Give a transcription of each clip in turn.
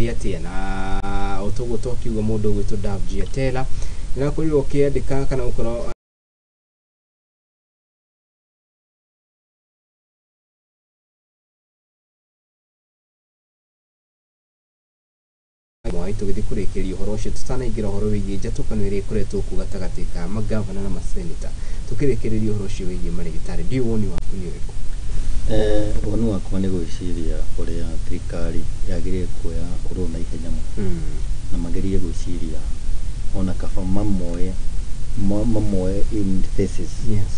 guthiatia na utugo tokiuga mundu gwitu Davji Atela na kuri ukiandika kana ukoro mwai tugithikurikiria uhoro ucio tutanaingira uhoro wigie njatũkano iria ikoretwo kuo gatagatĩ ka magavana na maseneta tukirikiria uhoro ucio wigie marigitari ndio woni waku ni uriko woni wakwa ni gwiciria uria thirikari yagiririe kuoya ũhoro na ihenya mũno na magerie gwiciria ona kaba mamwe in thesis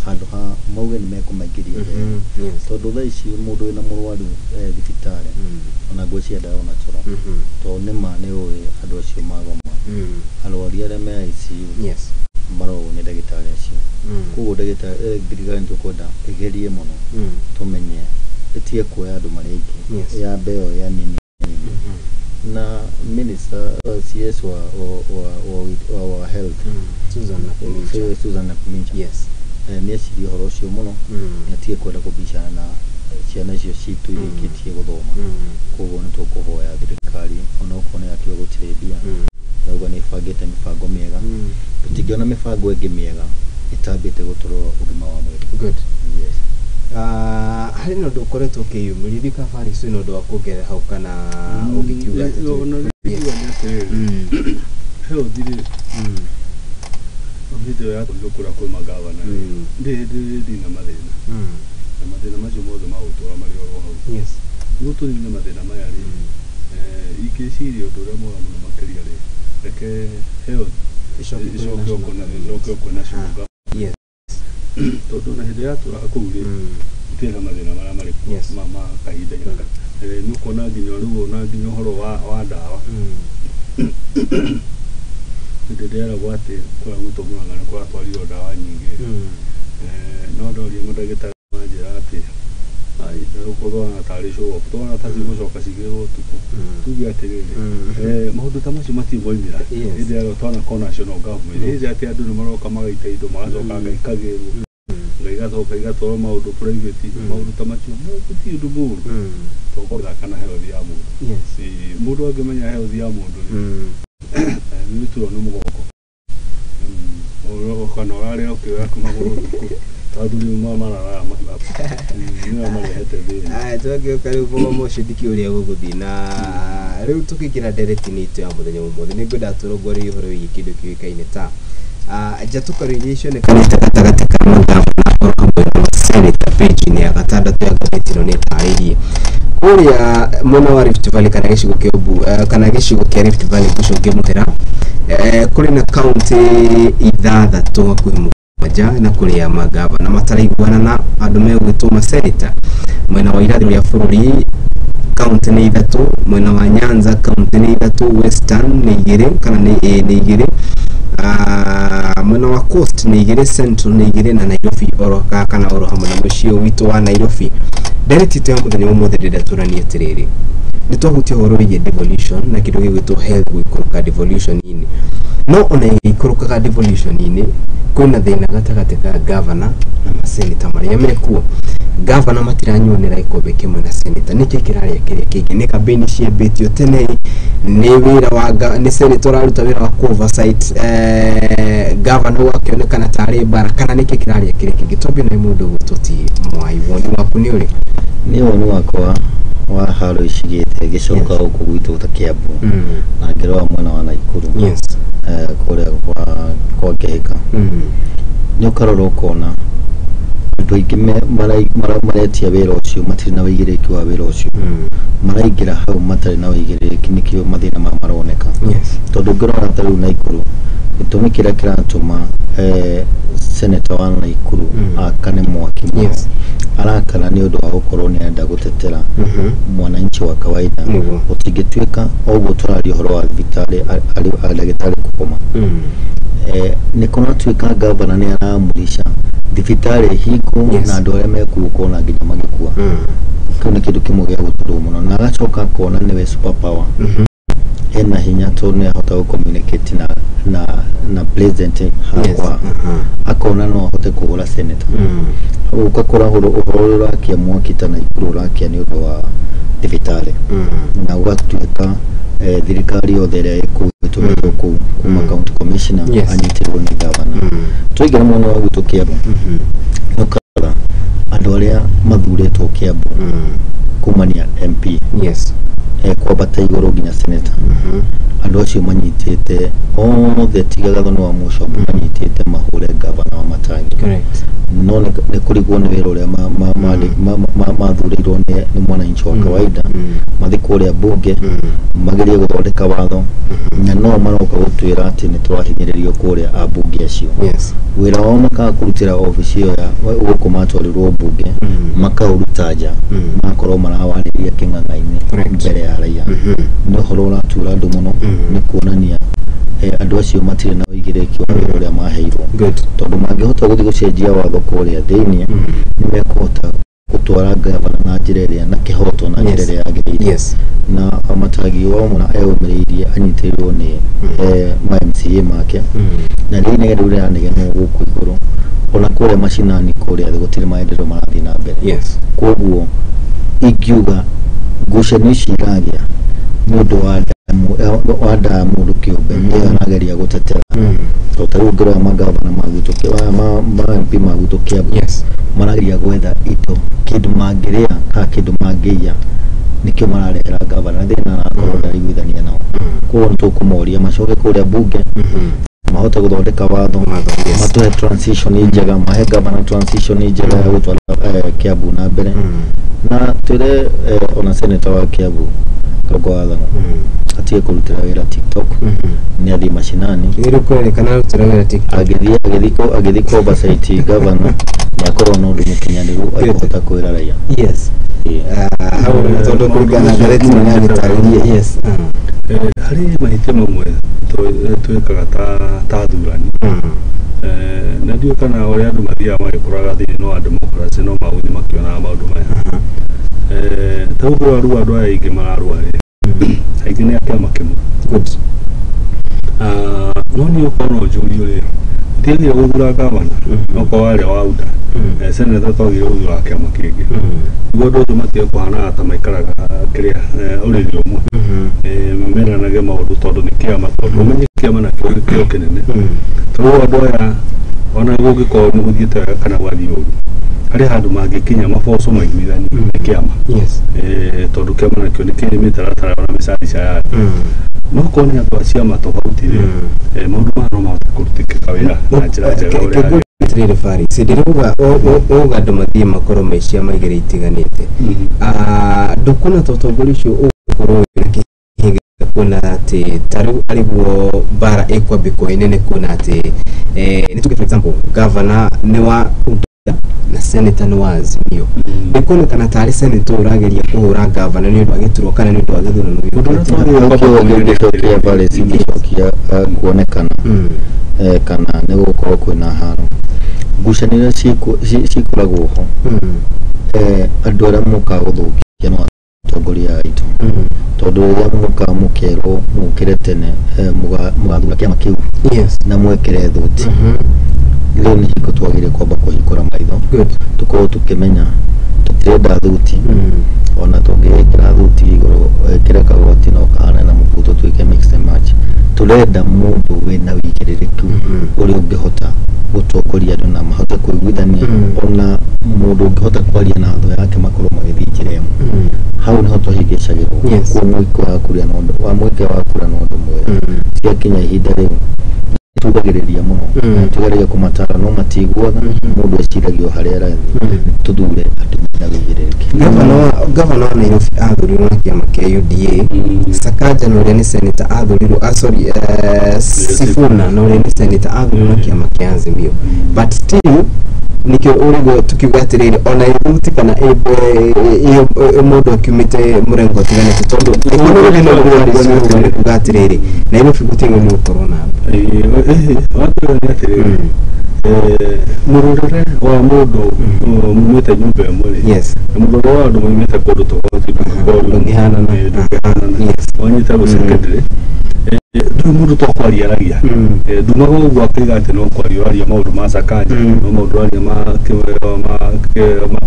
handũ ha mauge nĩ mekũmaingĩria tondũ thaa ici mũndũ wĩna mũrwaru thibitarĩ ona ngwĩciria ndarona toro tondũ nĩma nĩ ũĩ andũ acio magoma arwaru arĩa me ICU marorwo nĩ ndagĩtarĩ acio koguo ndagĩtarĩ thirikari nĩtũkwenda ĩgerie mũno tũmenye ĩtige kuoya andũ marĩa aingĩ yambe ĩyo ya nini na minister CS wa health Susan Nakumincha ni aciri horo cio muno ni atie kwenda kubishana na ciana icio citu irikitie guthoma koguo ni tukuhoya thirikari ona ukone akiwa gutirendia nauga ni bangite mibango miega tutingiona mibango ingi miega itambite guturwo ugima wa mwiri good hari no ndukoretwo kiyumurithika fari sio no ndo akugere hau kana ugikiuga ati heo diri video yako ndokura kwa magavana ndi na mathina na mathina macio mothe mautora mari oro yes gutu ni mathina maya ri ikicirio ndura mwa muno makiria ri reke heo ishoke kuna shuga yes todo na hede yatura akuri tena mathina mara mari mama kaida yaka nuko na nginya ruo na nginya horo wa dawa ndedera gwate kwa guto mwana na kwa twalio dawa nyingi no ndo ri mudagita manjira ati ai uko ndo tarisho optona tazi gucoka cigirwo tuko tugi atiriri maundu tamacio matiboimira indi aro twana kona national government indi ati andu ni maroka magaita indo magacoka ngaikagirwo ngaigathoka igatwara maundu private maundu tamacio kuti undu muru tokora kana health ya mundu mundu angimenya health ya mundu ni tu no mugoko kana orare okiwa kumaguru taduri mama na ni mama hete bi twage kari bo mo shidiki uri guguthi na riu tukikira direct ni tu ya muthenya umwe ni ngoda turogori ihoro wi kindu kiwikaine ta jatuka relation kanita gatagati ka magavana hamwe na maseneta page ni ya gatandatu ya gazeti no ni tairie uria mwena wa Rift Valley kana gicigo kia Embu kana gicigo kia Rift Valley kucoke mutera kuri na county ithathatu hakuhi mugwanja na kuri ya magavana mataraiguana na andu megwitwo maseneta mwena wa irathiro ya bururi county ni ithatu mwena wa Nyanza county ni ithatu Western ni igiri kana ni igiri mwena wa Coast ni igiri Central ni igiri na Nairobi oroka kana oro hamwe na mucio witu wa Nairobi direct to muthenya umothe ndidaturania atiriri nitwahutia horo wige devolution na kindu gigwitwo health guikuruka devolution ini no ona ikuruka devolution ini kuna thina gatagati ka governor na maseneta maria mekuo governor matiranyonera ikombe kimwe na senator niki kiraria kiria kingi ni campaign ciambitio tene ni wira wa ni senator aruta wira wa oversight governor wakionekana tari bara kana niki kiraria kiria kingi tobi na mundu gututi mwai woni waku ni uri ni woni wakwa wa haro ishigite gicoka uku gwitu ta Kiambu na ngero mwena wa Naikuru kuria kwa Gihika ni ukarora ukona andu aingi maretia wira ucio matiri na wigiriki wa wira ucio maraingira hau matari na wigiriki nikio mathina ma maroneka tondu ngirona ta riu Naikuru gitumi kiria kiratuma senator wa Naikuru akane mwaki arakana ni undu wa gukorwo ni enda gutetera mwananchi wa kawaida utingituika oguo turario horo wa thibitari ndagitari kukoma ni kuna tuika governor ni aramurisha thibitari hiko na andu aria mekuko na nginya magikua kana kindu kimwe gya guturu muno na agacoka kona niwe super power ena hinya to ni ahota gu communicate na president hakwa akona no ahote kugura senator ukakora uhoro rakia mwaki ta Naikuru rakia ni undu wa thibitari na gwatuika thirikari yothe ĩrĩa ĩkũĩtũmĩtwo kũu kuma county commissioner anyitirwo nĩ gavana tũingĩra mwena wa gwitũ Kiambu nĩũkoraga andũ arĩa mathurĩtwo Kiambu kumania MP kwambata igũrũ nginya senator andũ acio manyitĩte othe tiga gathoni wa Mũcombo manyitĩte mahũre gavana wa Matangi no nĩ kũrigwo nĩ wĩra ũrĩa mathurĩirwo nĩ mwananchi wa kawaida mathiĩ kũrĩa bunge magerie gũthondeka watho na no maroka gũtwĩra atĩ nĩ tũrahinyĩrĩrio kũrĩa ambunge acio wĩra wao makaga kũrutĩra obici ĩyo ya gũkũ matwarĩrwo bunge makaũruta nja makorwo marawarĩria kĩng'ang'a-inĩ mbere ya raia nĩ ũhoro ũratura andũ mũno nĩ kuonania andũ acio matirĩ na ũigĩrĩki wa wĩra ũrĩa maheirwo tondũ mangĩhota gũthiĩ gũcenjia watho kũrĩa thĩinĩ nĩ mekũhota gũtwara gavana na njĩra ĩrĩa na kĩhoto na njĩra ĩrĩa yagĩrĩire na Matangi wao mũna eyũmĩrĩirie anyitĩrĩrwo nĩ ma-MCA make na rĩu inegene rĩu rĩranegenwo gũkũ igũrũ ona kũrĩa macinani kũrĩa thĩ gũtirĩ maendeleo marathiĩ na mbere koguo ingiuga ngucanio ici iragĩa nĩ ũndũ wa nda mũndũ kĩũmbe nĩyo arageria gũtetera tondũ ta rĩu ngĩrora magavana ma MP ma gwitũ Kiambu marageria gwetha indo kĩndũ mangĩrĩa kana kĩndũ mangĩiya nĩkĩo mararehera gavana thĩna na akorwo ndariguithania nao koguo nĩ tũkũmoria macoke kũrĩa bunge mahote gũthondeka watho matũhe transition njega mahe gavana transition njega ya gũtwara Kiambu na mbere na twĩre ona senator wa Kiambu Karũngũ Wathana atige kũrutĩra wĩra TikTok nĩ athiĩ macinani agĩthiĩ kũoversight gavana nĩ akorwo na ũndũ mũkinyanĩru akũhota kwĩra raia tondũ kũringana na reti nĩ agĩtarĩria harĩ mahĩtia mamwe twĩkaga ta thurani na ndiũ kana ũrĩa andũ mathiaga magĩkũraga thĩinĩ wa democracy no magũthiĩ makĩonaga maũndũ maya ta ũguo andũ aya aingĩ mararũa aingĩ nĩ a kĩama kĩmwe no nĩ ũkorwo njũrio rĩrĩ ũtiagĩrĩire gũthura gavana okorwo warĩa wa UDA senator twagĩrĩire gũthura kĩama kĩngĩ nĩguo andũ othe matige kũhanaga ta maikaraga kĩrĩa ũrĩrĩ ũmwe meranage maũndũ tondũ nĩ kĩama tondũ ũmenye kĩama nakĩo gĩkĩro kĩnene tondũ andũ aya ona gũgĩkorwo nĩ gũthiĩte kana gwathiĩ ũru harĩ handũ mangĩkinya maboco maiguithani nĩ kĩama tondũ kĩama nakĩo nĩ kĩrĩ mĩtaratara ona mĩcarica yayo no korwo nĩ andũ a ciama tofauti maũndũ maya no mahote kũrutĩka wĩra na njĩra njega ũrĩa rĩrĩ bari ndĩrauga ũga andũ mathiĩ makorwo me ciama igĩrĩ itiganĩte ndũkuona ũtongoria ũcio ũgũkorwo wĩna kĩhinga kuona atĩ tarĩu arĩguo mbara ĩkwambĩkwo ĩnene kuona atĩ nĩ tuge for example gavana nĩ wa UDA na senator nĩ wa Azimio nĩ kuonekana tarĩ senator ũrageria kũhũra gavana nĩ ũndũ wa gĩturwa kana nĩ ũndũ wa gĩthurano gĩgĩcokia mbara cingĩcokia kuonekana kana nĩ gũkorwo kwĩna haro ngucanio cikoragwo ho andũ arĩa mokaga gũthũkia no atongoria aitũ tondũ rĩrĩa mokaga mũkerwo mũkĩre tene mũgathura kĩama kĩu na mwekere thuti rĩu nĩ hingo twagĩrĩire kwamba kũhingũra maitho tũkorwo tũkĩmenya tũtirenda thuti ona tũngĩkĩra thuti igũrũ kĩrĩa kagoti no kahana na mũbuto twĩke mix and match tũrenda mũndũ wĩna wĩigĩrĩrĩku ũrĩa ũngĩhota gũtongoria andũ na mahote kũiguithania ona mũndũ ũngĩhota kwaria na thũ yake makorwo magĩthiĩ njĩra ĩmwe hau nĩho twahĩngĩcagĩrwo kuo mweke wa kũria na ũndũ mwega ciakinya ihinda rĩu tugagĩrĩria mũno tugeragia kũmatara no matiguaga mũndũ eciragio harĩa arathiĩ tũthure andũ na wĩigĩrĩrĩki gavana wa Nairobi athurirwo na kĩama kĩa UDA Sakaja na ũrĩa nĩ senator athurirwo Sifuna na ũrĩa nĩ senator athurirwo na kĩama kĩa Azimio but still nikio ũrĩguo tukiuga atĩrĩrĩ ona thuti kana mũndũ akiumĩte mũrengo ũtiganĩte tondũ ĩkonomĩ no kuga atĩrĩrĩ Nairobi gũtirĩ nĩ gũkorwo na watuga nĩ atĩrĩrĩ mũrũrĩre wa mũndũ mumĩte nyũmba ĩmwe na mũrũrĩre wa andũ maumĩte kũndũ tofauti ndũngĩhanana wanyita secondary ndũrĩ mũndũ twakwariaragia ndumaga ũguo akaiga atĩ no kwaria maũndũ ma Sakaja no maũndũ aria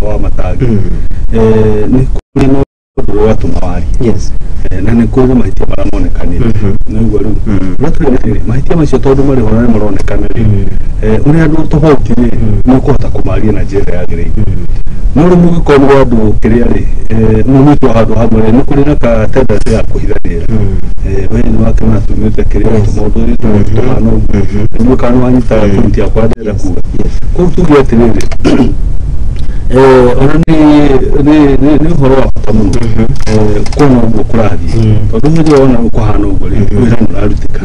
wa Matangi nĩ kũrĩ no ndio watu mawali yes na nä kå rä mahätia marä monekane nä guo rä u ratå mahätia macio tondå marä hona nä maronekana rä å rä andå tofauti rä nä å kå hota kå maria na njä ra yagä rä no rä må gä korwo andå kä rä a rä må nyitwo handå hamwe rä nä kå rä na ka tendency ya kå hithanä ra we nä wakä mana tumä te kä rä a tå maå ndå rä tå hana å guo nä kana wanyita pointi yakwa ndärenda kuga koguo tuge atä rä rä ona nä å horo wa bata må no kuona å guo kå rathiä tondå hä ndä ona kå hana å guo rä wä ra nä å rarutä ka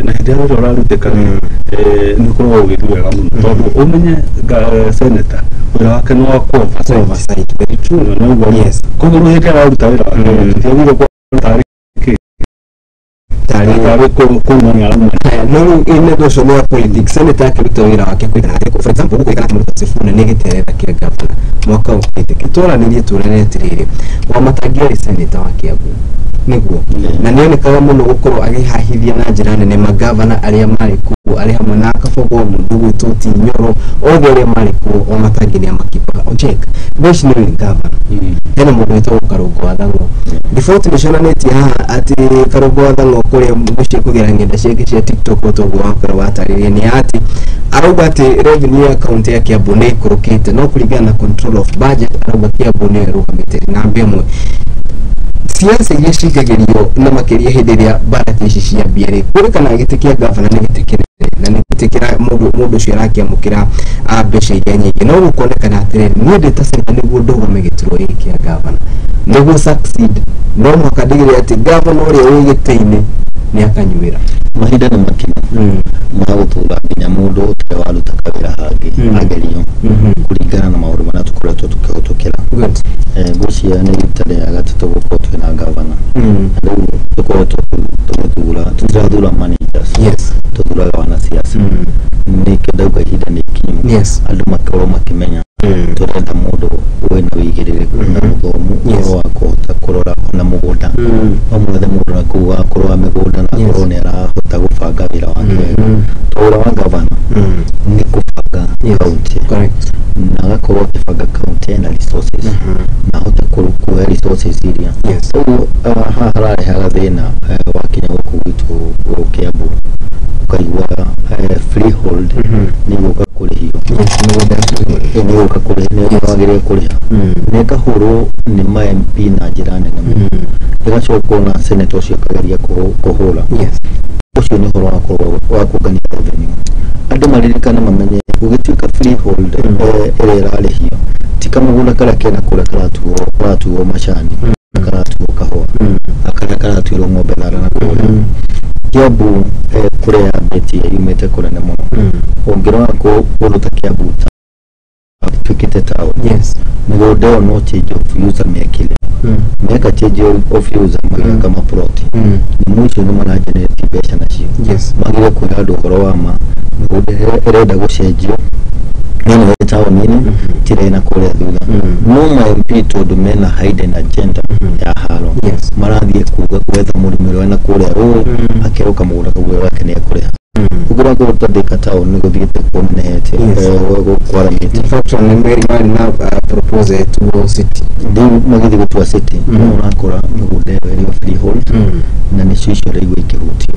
na hä ndä ä rä a rarutä ka nä å koragwo å gä thi wega må no tondå å menye seneta wä ra wake nä wa koguo hä ndä ä a raruta wä ra wake tutiagire tarä no ine doco no politics senator akiruta wira wake kwithana ati for example kwithana mũndũ Sifuna nĩ gĩterera kĩa gavana mwaka ũkĩte kĩtũranĩrie tũrene atirĩrĩ Wamatangi senator wa Kiambu nĩguo na nĩonekaga mũno gũkorwo agĩhahithia na njĩra nene magavana arĩa marĩ kuo arĩ hamwe na Kabogo mũndũ gwĩtwo Tinyoro othe arĩa marĩ kuo Wamatangi nĩ amakipa Ojek Bosh nĩ gavana hena mũndũ gwĩtwo Karũngũ wa Thang'ũ default nĩcionanĩtie haha ati Karũngũ wa Thang'ũ kũrĩa mũciĩ kũgera ng'enda ciake cia TikTok ũtongo wakorwo watarĩria nĩ ati arauga ati revenue account ya Kiambu nĩ ikũrũkĩte no kũringana na control of budget arauga Kiambu nĩ ĩrũgamĩte na mbemwe siasa iria cingagĩrio na makĩria hĩndĩ ĩrĩa ballot ici ciambia rĩ kũrĩkana gĩtĩ kĩa gavana nĩ gĩtĩ kĩnene na nĩ gĩtĩ kĩa mũndũ ũcio arakĩamũkĩra mbeca iria nyingĩ no gũkonekana atĩrĩrĩ niĩ ndĩ ta senator nĩguo ndũgame gĩturwa gĩkĩ kĩa gavana nĩguo succeed no mũhaka ndigĩrĩre atĩ gavana ũrĩa wĩ gĩtĩ-inĩ nĩ akanyuĩra mahinda nĩ makinyu ma gũthura nginya mũndũ ũtarĩ waruta kawĩra hangĩ agerio kũringana na maũndũ marĩa tũkoretwo tũkĩhĩtũkĩra ngwĩciria nĩ rita rĩa gatatũ gũkorwo twĩna gavana na rĩu tũkoretwo tũgĩthura tũtirathura managers tũthuraga wanasiasa nĩkĩo ndauga ihinda nĩ ikinyu andũ makorwo makĩmenya tũrenda mũndũ wĩna wĩigĩrĩrĩku na mũthomu ũhoro wa kũhota kũrora ona mũgũnda no mwethe mũndũ na kũu akorwo wa mĩgũnda na akorwo nĩ arahota gũbanga wĩra wake wega wĩra wa gavana nĩ kũbanga kaunti na agakorwo akĩbanga kaunti ena resources na ahote kuoya resources iria ũguo haha hararehaga thĩna wakinya gũkũ gwitũ Kiambu ũkaigua freehold nĩguo ũgakũrĩhio nĩguo ũgakũrĩhio nĩ wagĩrĩire kũrĩha nĩ ĩkahũrwo nĩ ma-MP na njĩra nene mũno ĩgacokwo na senator ũcio akageria kũhũra ũcio nĩ ũhoro wa kũngania revenue andũ maririkane mamenye gũgĩtuĩka freehold ĩrĩa ĩrarĩhio ti kamũgũnda karĩa kena kũrĩa karatuo macani karatuo kahũa karĩa karatuĩrwo ng'ombe thara na kũrĩa Kiambu kũrĩa yambĩtie yumĩte kũnene mũno ũngĩrora kũndũ ta Kiambu tuĩkĩte taũni mĩgũnda ĩyo no change of user mĩekire mĩaka change of user magĩaka maploti nyamũ icio nĩ marageneretie mbeca nacio magĩrĩire kwĩra andũ ũhoro wa ma mĩgũnda ĩrenda gũcenjio nĩ taũni-inĩ tirĩ na kũrĩa thutha no ma-MP tondũ mena hidden agenda ya haro marathiĩ gwetha mũrĩmi ũrĩa wĩna kũrĩa rũĩ akerwo kamũgũnda kau wake nĩ ekũrĩha ũguo ngũrũta Thika Town nĩ gũthiĩte kũnenehete kwaranĩte nĩ na propose to city rĩu magĩthiĩ gũtua city no ũrakora mĩgũnda ĩyo ĩrĩ freehold na nĩcio icio raigua ikĩhutio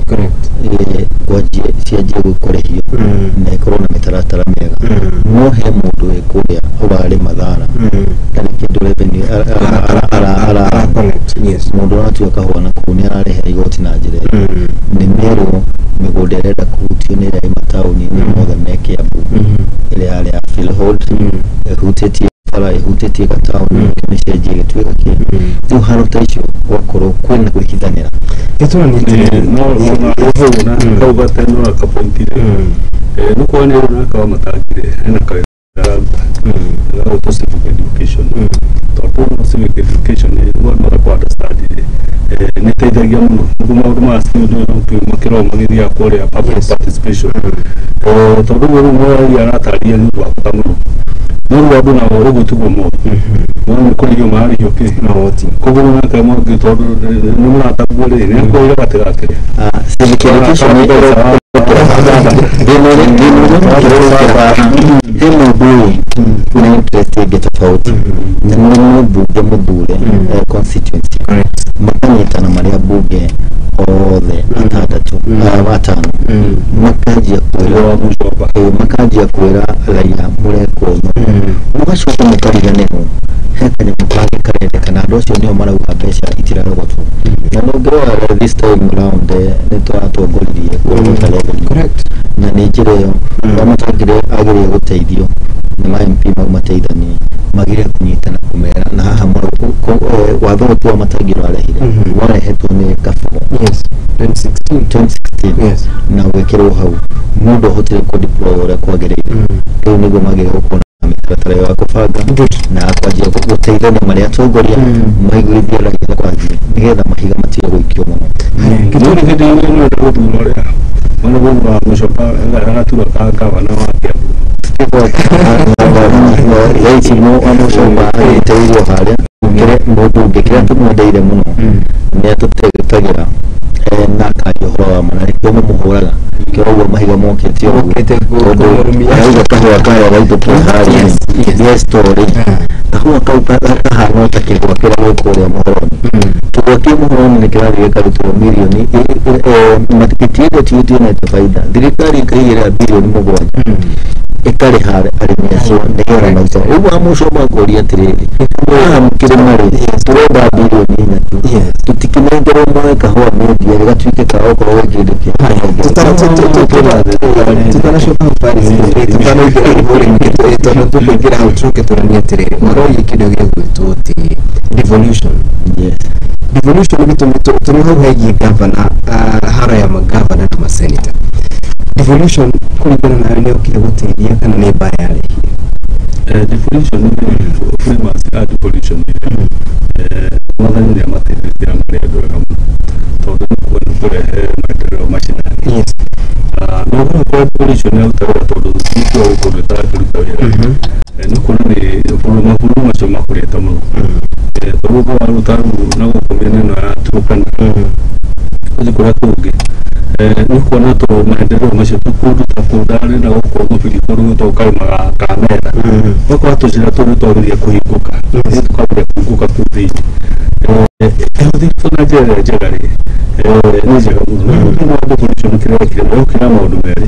cianjie gũkũrĩhio na ĩkorwo na mĩtaratara mĩega no he mũndũ wĩ kũrĩa ũrarĩ mathara na nĩ kĩndũ revenue mũndũ ũratua kahũa na kũu nĩ ararĩha igoti na njĩra ĩyo nĩ merwo mĩgũnda ĩrenda kũhutio nĩ ĩrĩa ĩ mataũni-inĩ mothe me Kiambu ĩrĩa yarĩ ya freehold ĩhutĩtie bara ĩhutĩtie gataũni mĩcenjie ĩgĩtuĩka kĩ rĩu haro ta icio gwakorwo kwĩna kũrĩkithanĩra no kauga teno akapointire nĩ kuonera na Wamatangi hena kawĩra araruta civic education tondũ civic education nĩ kwa understand nĩ teithagia mũno nĩguo maũndũ ma makĩrwo magĩthiaga kũrĩa public participation tondũ rĩu mwaria aratarĩria nĩ ũndũ wa bata mũno no rĩu andũ nao ũguo tiguo moĩ no nĩ kũrĩhio mararĩhio kĩ magoti koguo nake mwangi tondũ nĩ mũrataguo rĩ nĩ akwĩra gatĩgatĩ civic education na interest ege tofauti na no bunge mudure constituency makanyitana maria bunge othe atandatu batano makajia kwira raia murekono mugacoka mukariganirwo hekane mupage karendekana andu acio nio marauga mbeca itirarogotwo na nongerera this time round nitwatongoririe correct na nĩ njĩra ĩyo amatangire agĩrĩire gũteithio nĩ ma MP mateithanie magire kunyitana kumera na haha watho ũtu amatangire arehire warehetwo nĩ Kafugo 2016 yes na gwĩkĩrwo hau mũndũ ahotire kũdeploy ũrĩa kwagĩrĩire rĩu nĩguo magĩrĩire gũkorwo na mĩtaratara ya kũbanga na kwanjia gũteithania marĩa atongoria maiguithie raia kwanjia nĩgetha mahiga matige gũikio mũno gĩtũri hĩndĩ ĩyo nĩ ũndũ gũthura ũrĩa managũthura mũcoka agatura gavana wa Kiambu yaitimo amucoka agĩteithio harĩa mũndũ ũngĩ kĩrĩa tũmwendeire mũno nĩ atũtegetagira na akaria ũhoro wa mana nĩkĩo mũmũhũraga kĩo ũguo mahiga mokĩte ũguo auga kahũa kaya gaitũkie harĩa yes story kahũa kau kahana ta kĩgwa kĩrĩa gĩ kũrĩa mũhoroni kĩgwa kĩ mũhoroni nĩ kĩrathiĩ gĩkarutĩrwo mirioni matikiti gĩtiũtionete baida thirikari ĩkaigĩrĩra birioni 7 ikarĩha arĩmi acio nĩgetha maica ũguo amucoka akũria atĩrĩrĩ haha kĩrĩma-rĩ tũrenda birioni 4 tũtikinengerwo moe kahũa mendia gĩgatuĩke ka okorwo kĩndũ tutanacoka tondũ tũkũingĩra hau tũke tũranie atĩrĩrĩ ũhoro wĩgiĩ kĩndũ gĩgwĩtwo atĩ devolution devolution gĩtũmi tũrĩ hau hegiĩ gavana haro ya magavana na maseneta devolution kũringana nawe nĩ ũkire gũteithia kana nĩ mbaya yarehire devolution nĩ famous devolution mwathani nĩ amateithĩtie na marĩa andũ ega mũno tondũ nĩ kuona kũrehe maendeleo mashinani yes na ũhoro wa devolution nĩ ũtaũra tondũ nĩkuo ũkũndũ ũtarakĩruta wĩra nĩ kuona nĩ mabũrũri macio makũrĩte mũno tondũ ũguo waruta rĩu na gũkũ mĩena ĩno ya Turkana kũrĩ kũrĩa kũngĩ nĩ kuona tondũ maendeleo macio tũkũndũ ta kũndare na gũkũ gũbiri kũndũ tũkaumaga kamera gũkorwo tũcira tũndũ twagĩrĩire kũhingũka tũkwambia kũhingũka kũu thĩinĩ ehũthĩtwo na njĩra njega-rĩ nĩ njega mũno thĩinĩ wa devolution kĩrĩa kĩrĩa gũkĩra maũndũ merĩ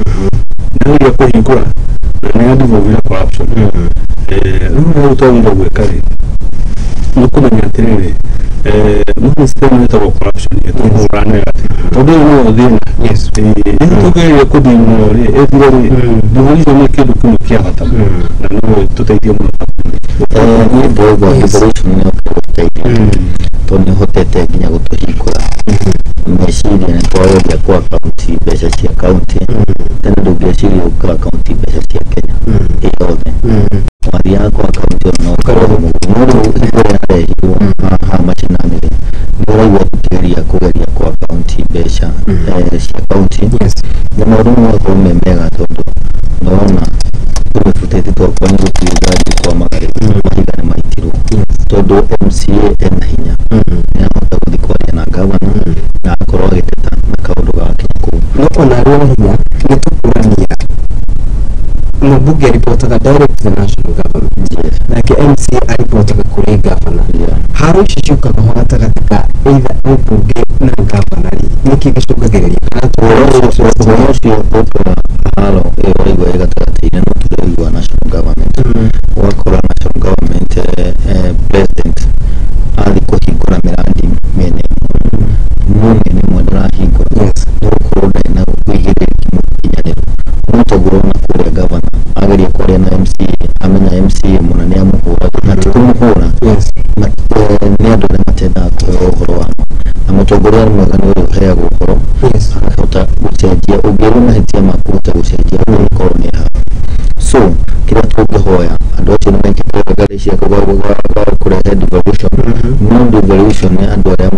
nĩgeria kũhingũra na nĩ devolve corruption rĩu twagĩrĩire gwĩka-rĩ nĩ kũmenya atĩrĩrĩ system ĩtagwo corruption ĩtũhũrane atĩ tondũ ũyũ nĩyo thĩna tũgereire kũthimwo-rĩ ethire-rĩ devolution nĩ kĩndũ kĩmwe kĩa bata mũno na no tũteithie mũno niĩ ndĩraigua devolution nĩ ũkĩgũteithia tondũ nĩ ũhotete nginya gũtũhingũra meciria nĩ twageria kwa akaunti mbeca cia akaunti tena ndũngĩeciria gũka akaunti mbeca cia Kenya ĩyothe wathiaga kwa akaunti ĩyo no ũkorwo mũndũ ũrĩa arehirwo haha macinani-rĩ nĩ ũraigua kũgeria kwa akaunti mbeca cia akaunti na maũndũ magakorwo me mega tondũ nĩwona tũmĩbutĩti twakwa nĩ gũtirĩ ngari kwa magari mahiga nĩ maitirwo tondũ MCA ena hinya nĩahota gũthiĩ kwaria na gavana na akorwo agĩteta na kaũndũ gake kũu no ona arĩ na hinya nĩ tũkũrania mũmbunge aripotaga direct to the national government nake MCA aripotaga kũrĩ gavana haro ici ciũkaga ho gatagatĩ ka either mũmbunge na gavana-rĩ nĩkĩ gĩcũngagĩrĩria kana ũhoro ũcio ũkora haro ĩyo ũraigua ĩ gatagatĩ-inĩ no tũraigua national government ũgakora national government president athiĩ kũhingũra mĩrandi mĩena ĩmwe mũnene ĩmwe ndarahingũra nĩgũkorwo ndarĩ na wĩigĩrĩrĩki mũkinyanĩru no toguo ũrona kũrĩa gavana ageria kwaria na MCA amenya MCA mũna nĩ amũhũra na ti kũmũhũra nĩ andũ arĩa matendaga kũheo ũhoro wamo na mũtongoria mwega nĩ ũrĩa ũheagwo ũhoro akahota gũcenjia ũngĩrwo mahĩtia ma kũhota gũcenjia gũkorwo nĩ haha so kĩrĩa tũngĩhoya andũ acio nĩ mekĩte ngari cia kũrehe devolution no devolution nĩ andũ arĩa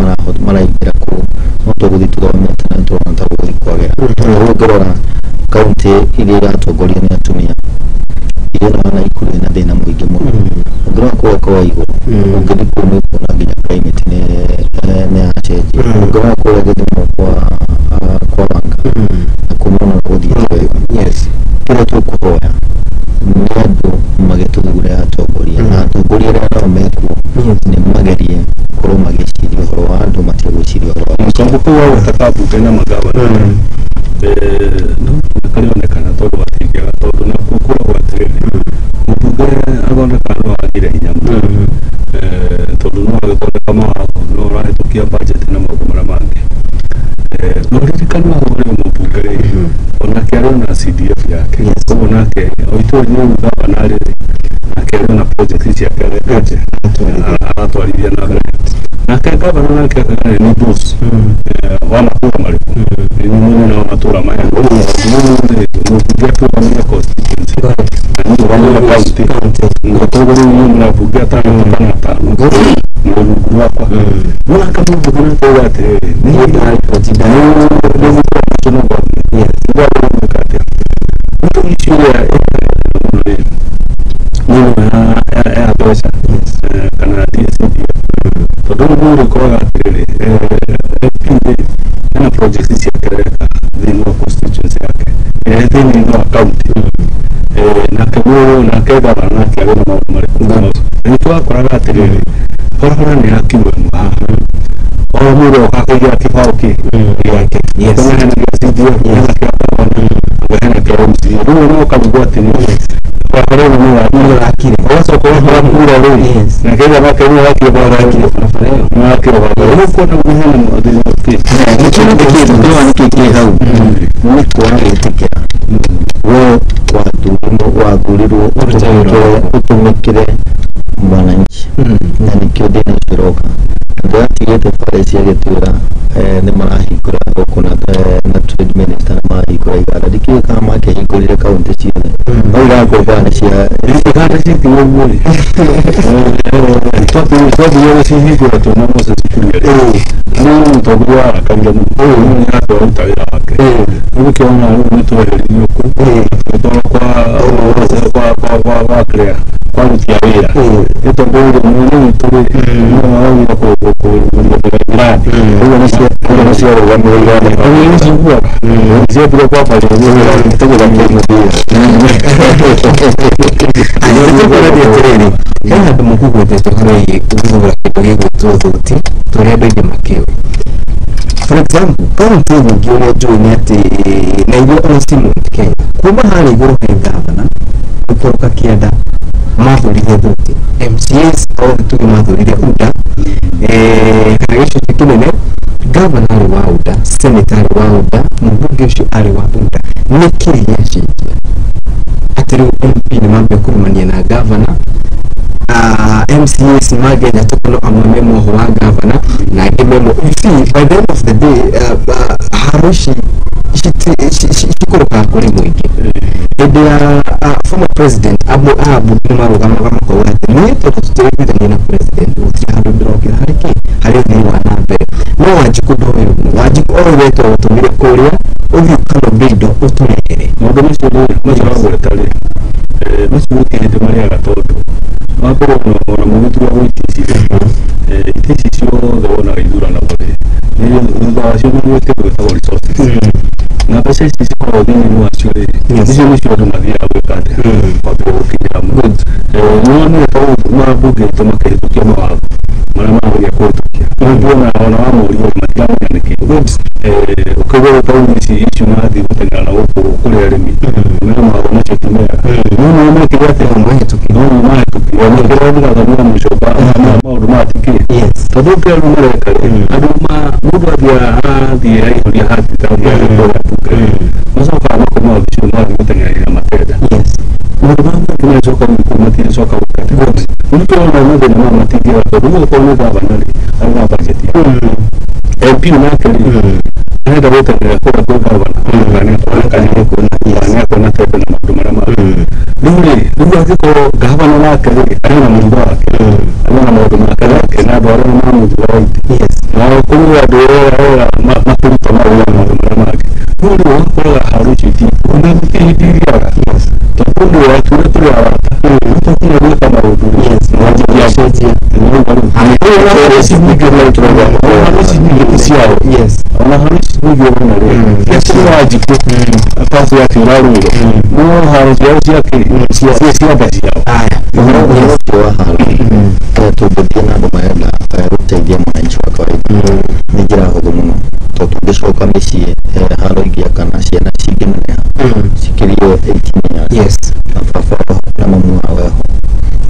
maraingĩra kũu no tũgũthiĩ tũthomete na nĩtũrona ta gũgũthiĩ kwagĩra ũngĩrora kaunti iria iratongoria nĩ atumia iria nĩwana ikũrĩ na thĩna mũingĩ mũno ũngĩrora kũrĩa kwa igũrũ ũngĩthiĩ kũu nĩ kuona nginya climate nĩ yacenjia ũngĩrora kũrĩa gĩthimo kwa Wanga na kumona gũthiĩte wega kĩrĩa tũkũhoya nĩ andũ magĩtũthurĩra wao watakabu tena magawa no kalionekana todo watige todo na kukura watige mubuge agonekana wagira hinyama todo no agotole kama no ra tukia budget na mambo mangi no rikana hore mubuge ona kero na CDF yake ona ke oito nyu gavana ri na kero na project yake yake atwalivia na na kaka bana kaka ni boss wa makuru malipo ni mimi na matura maya no kugepo wa mia constituency ni wale county ngotogo ni na bugata na tano no wako na kama bugana toa te ni na kotida ni tuna kwa yes ndio mkate mtu ishia ni pesa kana DSD todo mundo kwa akili na project yake zino constituency yake ni no account na kabo na keda na kero na mambo ni kwa kwa akili kwa ni akiwe o muro akaja kifauki yake yes na ndio na kero mzio kama ni kwa leo ni akili kwa kwa muro leo na keda na kero yake kwa akili na kero huko na muhimu ndio ni hau ni kwa etekera wo wagurirwo utumikire mwananchi na nikio dina shiroka ndio tigete pale ciagetura ni marahingura okuna na trade minister marahingura igara dikio kama ke hingurire kaunti ciothe oira ko bana cia igara citi wori topi yoro cihingura to na mose cikuria ni togwa kanga mu ni hapo utaira wake ukiona mtuelerio kwa clear kwa mtiawira eto bongo mwini tuli mwa kwa miradi huwa nasi wa mwingine au nisi huwa zio bila kwa pale ndio kwa mmoja ayo kwa radio treni kana mkubwa testo hoi uzo la kidogo tuti toredo ya makewe. For example, kaunti nyingine juu ati na ile onsimu Kenya kuma hali iguru he gavana ukoroka kienda mathurire thuti MCAs au tuge mathurire UDA kana gicio kinene gavana ari wa UDA senator ari wa UDA mbunge ucio ari wa UDA nikiri yashinjia ati riu MP ni mambe kurumania na gavana MCAs magenya tukono amwe moho wa gavana na memo ifi by the end of the day harushi shikoroka kuri mwingi ya former president abu ni marugama kama kwa wate ni tutubitanye na president utihando drogira hariki harithi wa nambe no wajiku wetu utumire kuria uthi kama bido uturehere mundu mucio ni tali mucio kende maria gatondo wako na mutu wa witisi itisi cio thona idura na bode ni ndacio ni wete kwa resources na pesa sisi kwa wengine ni washure ndizo mwisho wa madia wekate wapo kijamu muone kwa mabuge tomake tukia mawazo mara ya kutukia ndio na wanawamu walio matiamu ya niki ukawewe pauzi issue na hadi kutengana huko kule alimi mama wanachotumia muone kiwate mmoja tukia wamekera bila na mshoba na automatic yes tadoka lumeka aduma mudu hadi hadi hadi tamu masoka wako mwa bisho mwa kutengana mateda yes mudu kama soka mkumati soka ukate mtu anaona na mama tikia kwa kwa muda banali ana budget MP unakali nenda wote kwa bana na tebe na madumara ndio hakiko gavana wake ana mambo yake ana mambo yake na bora na mambo yake yes na kwa ndio mapunto mambo yake ndio kwa harusi ti kuna kidiria yes tupo watu wetu hata kuna kama huduma yes na ya harusi ni kama tunaona harusi ni kisiao yes na harusi ni gona leo kesho wajibu pasi ya tilaru no harusi yake si basi yao haya ndio kwa harusi tubudia na bamaenda kusaidia mwananchi wa kawaida ni jira huko mno gicoka mĩciĩ haro igia kana ciana cingĩneneha cikĩrio 18 years. Yes. Na baba na mamu wao ho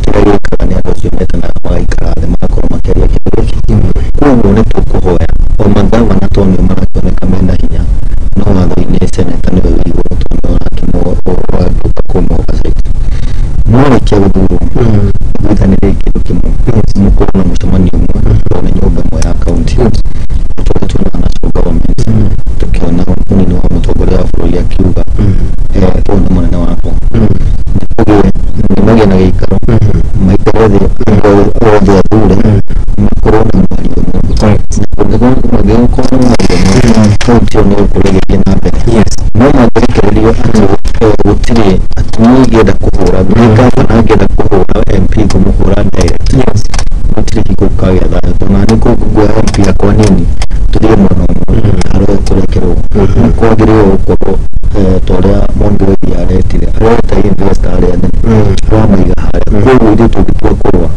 kĩrĩa gĩkaga nĩ andũ acio metanaga magaikara thĩ magakorwo makĩaria kĩndũ gĩkĩ. Koguo nĩ tũkũhoya o magavana to nĩo marakĩoneka mena hinya no watho-inĩ seneta nĩwe wĩ igũrũ to nĩwe ũragĩũka kũma oversight. Mwarĩkia gũthurwo mũithanĩrie kĩndũ kĩmwe mũkorwo na mũcemanio ũmwe tondũ nĩ nyũmba ĩmwe ya kaunti tũrĩa twĩna national government tũkĩona mũnini wa mũtongoria wa bũrũri akiuga ũyũ nĩ mũnene wakwa nĩmagĩe na gĩikaro maikare thĩ othe athure makorwo na mweri ũmwe magĩgũkorwo na mweri ũmwe kaunti ĩyo nĩ gũkorwo ĩgĩthiĩ na mbere no mangĩrekererio atĩ gũtirĩ atumia ingĩenda kũhũra ngavana angĩenda kũhũra MP kũmũhũra direct gũtirĩ gĩkuũ kagĩa thayũ tondũ nĩ kũngũa MP akwa nini tũthiĩ mwena ũmwe harĩa tũrekerwo nĩ kwagĩrĩirwo gũkorwo ta ũrĩa Mwangi wa Iria aretire areta investor arĩa nene aramaiga harĩa koguo ithuĩ tũngĩtua kũrũa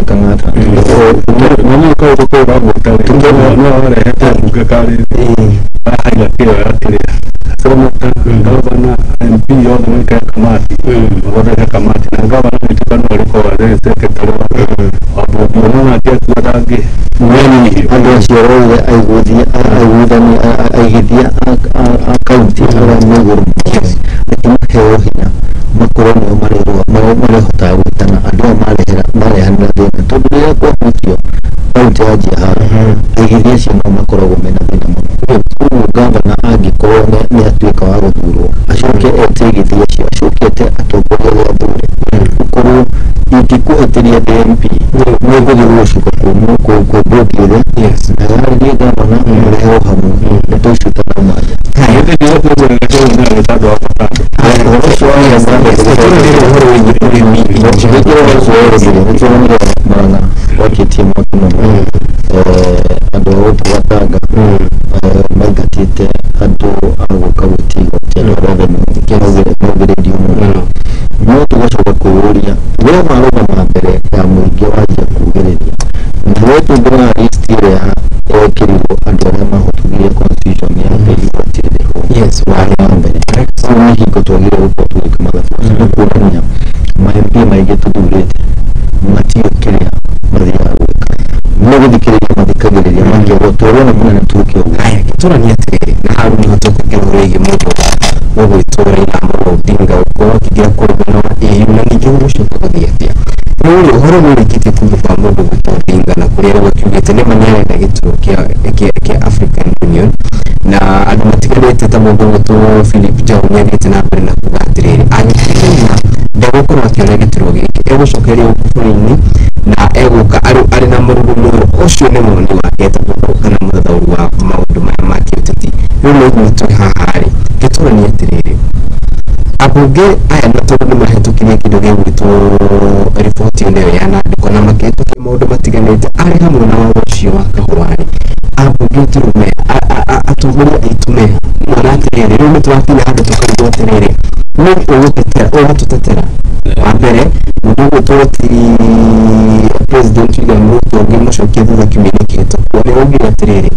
kang'ata Mami kwa kwa mota tukiwa no arehete bunge kali haya kile atire sema gavana MP yote mweka kamati wabada kamati na gavana nitukano walikuwa wazee secretary hapo unaona ati tunatangi nini hiyo ndio sio roho aigithia akaunti ya mguru lakini heo hinya makoroni marehota gutana andu marehanira thina tondu riria kwa mutio kaunti ya Jehara aigithia cio no makoragwo mena thina muno. Koguo gavana angĩkorwo nĩ atuĩka wa gũthurwo acoke ete igithia cio acokete atongoria gwa bũrũri gũkorwo ingĩkũhĩtĩria DMP nĩ gũthiĩ gũcuka kũ bloki ĩrĩa na yarĩrie gavana mũrehe hamwe nĩ tũcutana mwanya Murang'a wakitie mwaki mũno andũ a gũtũgatanga maingatĩte andũ a gũka gwĩtia igoti andũ arĩa maugĩrĩrio mũno no tũgacoka kwĩyũria rĩrĩa marũgama mbere ya mũingĩ wanjia kugĩrĩria na rĩrĩa tũngĩrora list ĩrĩa yekĩrirwo andũ arĩa mahotithĩtie constitution ya igoti rĩrĩho warĩ wa mbere ũguo nĩ hingo twagĩrĩirwo gũkorwo tũgĩka mathabu nĩ kuonania ma-MP maingĩ tũthurĩte matiũĩ kĩrĩa mathiaga gwĩka no gũthikĩrĩria mathikagĩrĩria makĩagwo tũrona mũnene tuke ũguo aya gĩtũrania atĩrĩrĩ na hau nĩho tũkũingĩra rĩngĩ mũndũ wa gwĩtũra Raila Amolo Odinga gũkorwo akĩingĩra kũrũgana na AU na ningĩ gũcoka gũthiĩ atĩa rĩu ũhoro nĩũrĩkĩtie kuuma kwa mũndũ gwĩtwo Odinga na kũrĩa rĩu akiugĩte nĩma nĩarenda gĩturwa kĩa African Union na andũ matiganĩte ta mũndũ gwĩtwo Philip Njau nĩathiĩte na mbere na kuuga atĩrĩrĩ angĩkorwo ndegũkorwo akĩona gĩturwa gĩkĩ egũcokeria gũkũ bũrũri-inĩ na egũka arĩ na mũrugo mũru ũcio nĩ mũni wake kana mũthathaũri wa maũndũ maya ma kĩũteti rĩu nĩguo twĩ haha rĩ gĩtũrania atĩrĩrĩ abunge aya na tondũ nĩmahĩtũkirie kĩndũ gĩgwĩtwo riboti ĩyo yanandĩkwo na makĩhĩtũkia maũndũ matiganĩte arĩ hamwe na watho ũcio wa kahũa rĩ abunge tũrũme atongoria aitũ me mwana atĩrĩrĩ rĩu nĩtwakinya handũ tũkaigua atĩrĩrĩ nĩ ũgũtũtetera wa mbere mũndũ gwĩtwo ti president William Ruto ngĩmũcokia thutha kiumia kĩhĩtũku nĩ augire atĩrĩrĩ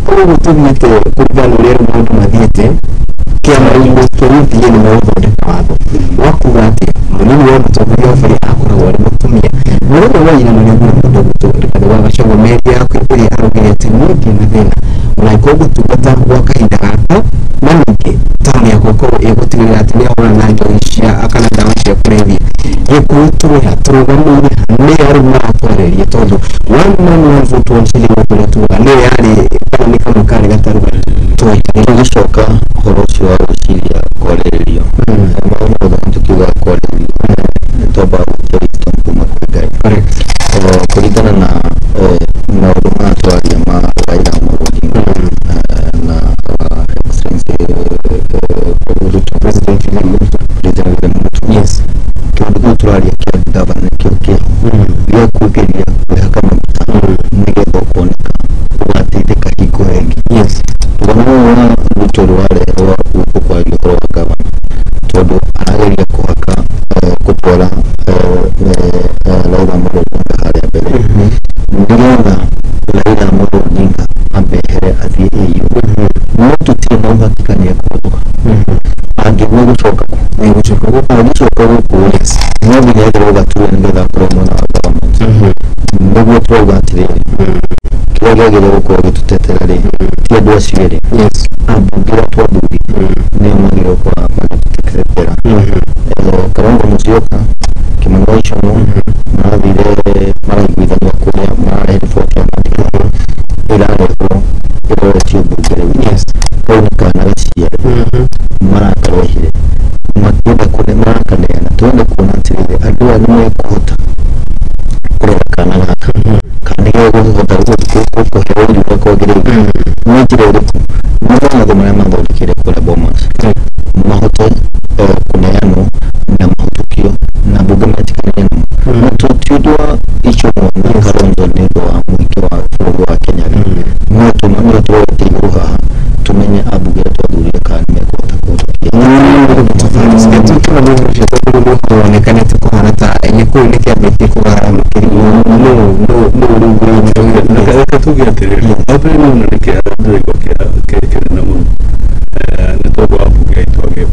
ũguo tũthiĩte kũringana ũrĩa maũndũ mathiĩte kĩama gĩtũ gĩthiĩ nĩ megũthondeka watho wa kuuga atĩ mũnini wa mũtongoria wa bũrũri akoragwo arĩ mũtumia mũthenya wa ira marĩa mũndũ gũtũndĩka wa Gachagua mĩario yake ĩrĩa araugire atĩ mũndũ na thĩna ũnaikwo gũtungata gwa kahinda gaka na ningĩ tamu ya gũkorwo ĩgũtigĩrĩra atĩ nĩahũrana na njohi cia kana ndawa cia kũrebia gĩkuũ tũrĩa tũrũgamĩire nĩ arĩ maratwarĩria tondũ one man one vote one shilling ũrĩa tuga nĩ yarĩ kana nĩ kamwe karĩ gatarũ tũgĩcoka ũhoro ũcio wa gwĩciria kwarĩrĩrio maũndũ mothe tũkiuga kwarĩrĩrio nĩtwambaga gũtia wisdom kuma kwĩ Ngai kũringana na maũndũ maya twaria ma Raila Amolo Odinga na excellency Ruto president William Ruto kĩndũ kĩu tũraria kĩa gavana nĩkĩo kĩho gĩa kũgeria kwĩhaka maguta nĩgetha ũkoneka ũgateithĩka hingo ĩngĩ tũgana wa Ruto rwareherwo gũkũ kwaria ũhoro wa gavana tondũ arageria gishoboka ko n'ubu yagera gatuye neza kuri umuntu wa government n'ubwo twabatirere kiragagera ko tutetera re tiadwa sibere abubira twabubi ne magiro kwa tutetera karongo musioka kimangoisho na vile mara ibida ni kulia mara headphone ya ila ko sio bugere kwa kana gasia mara tarohire matuda kule mara kana tuende kuona tire adua ni kuota kule kana ngaka kandi yo kuota ko hewoli ko gere ni jire ko mwana ndo mwana ndo kile kule bomas mahoto kuna yano na matukio na bugametika yano mututudwa icho na karonzo ndo mwike wa Kenya mtu mwana tuwete ruha tumenye abugira twadurire kandi mekota Sekitu kila mmoja anataka kuonekana tuko hata yenye kule kia beti kwa mkiri no tugia terere hapo ni unaelekea ndio kwa kile na mungu natoka hapo kwa itoge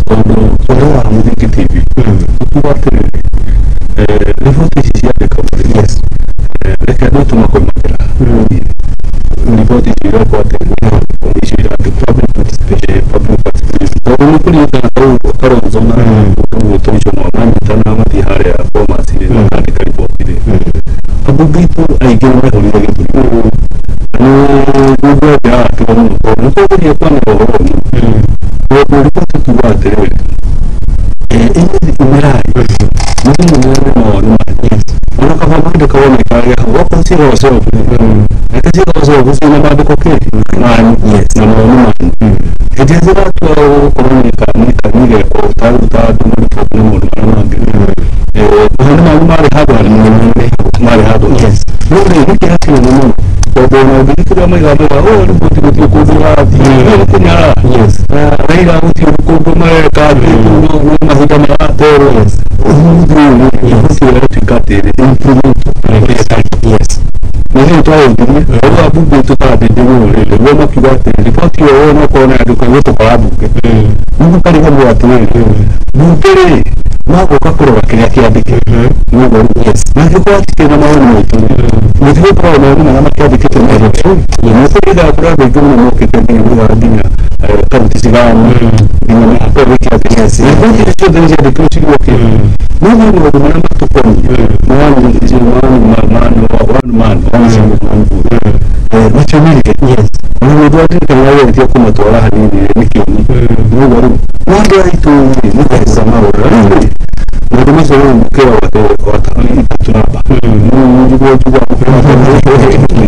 kwa muziki TV kwa terere ripoti sisi ya kama leka ndo tumakomera ripoti sisi kwa terere sisi ya public participation kwa kuli kwa karonzo na utoisho mwana tana mati hare ya forma sile na ripoti ile abu bitu aigena holi ya kitu ndio ya tunaona kwa ya kwa na kwa ripoti kwa terere ile imerai no kama bado kaona kaya wapo sio wasio ndio wasio kusema bado kwa kweli na no ejeze watu kuronika ni kwa utaru ni mari hado ndio ni kiasi ni kwa bona bikira mega ni buti ko kwa kunyara raila uti ko mara ka no mahida mara tero ni sio tukatere ndio toa abubu tupate ndio wema kibate ripoti yao no kona duka kwa abuke mungu kali kama watu mukere mako kakoro kiandike mungu na kwa tena maoni yetu ndio kwa maana na kiandike tena ni sasa kwa sababu ndio mkete ndio adina kama tisigana ni hapo wiki ya sisi ndio ndio ndio kuchukua mungu ndio maana tuponi Machomilike ndio kama wewe ndio kumatora hanini nikioni ndio ndio itu ni kwa zamani ndio mwanzo mkeo watu tunapa ndio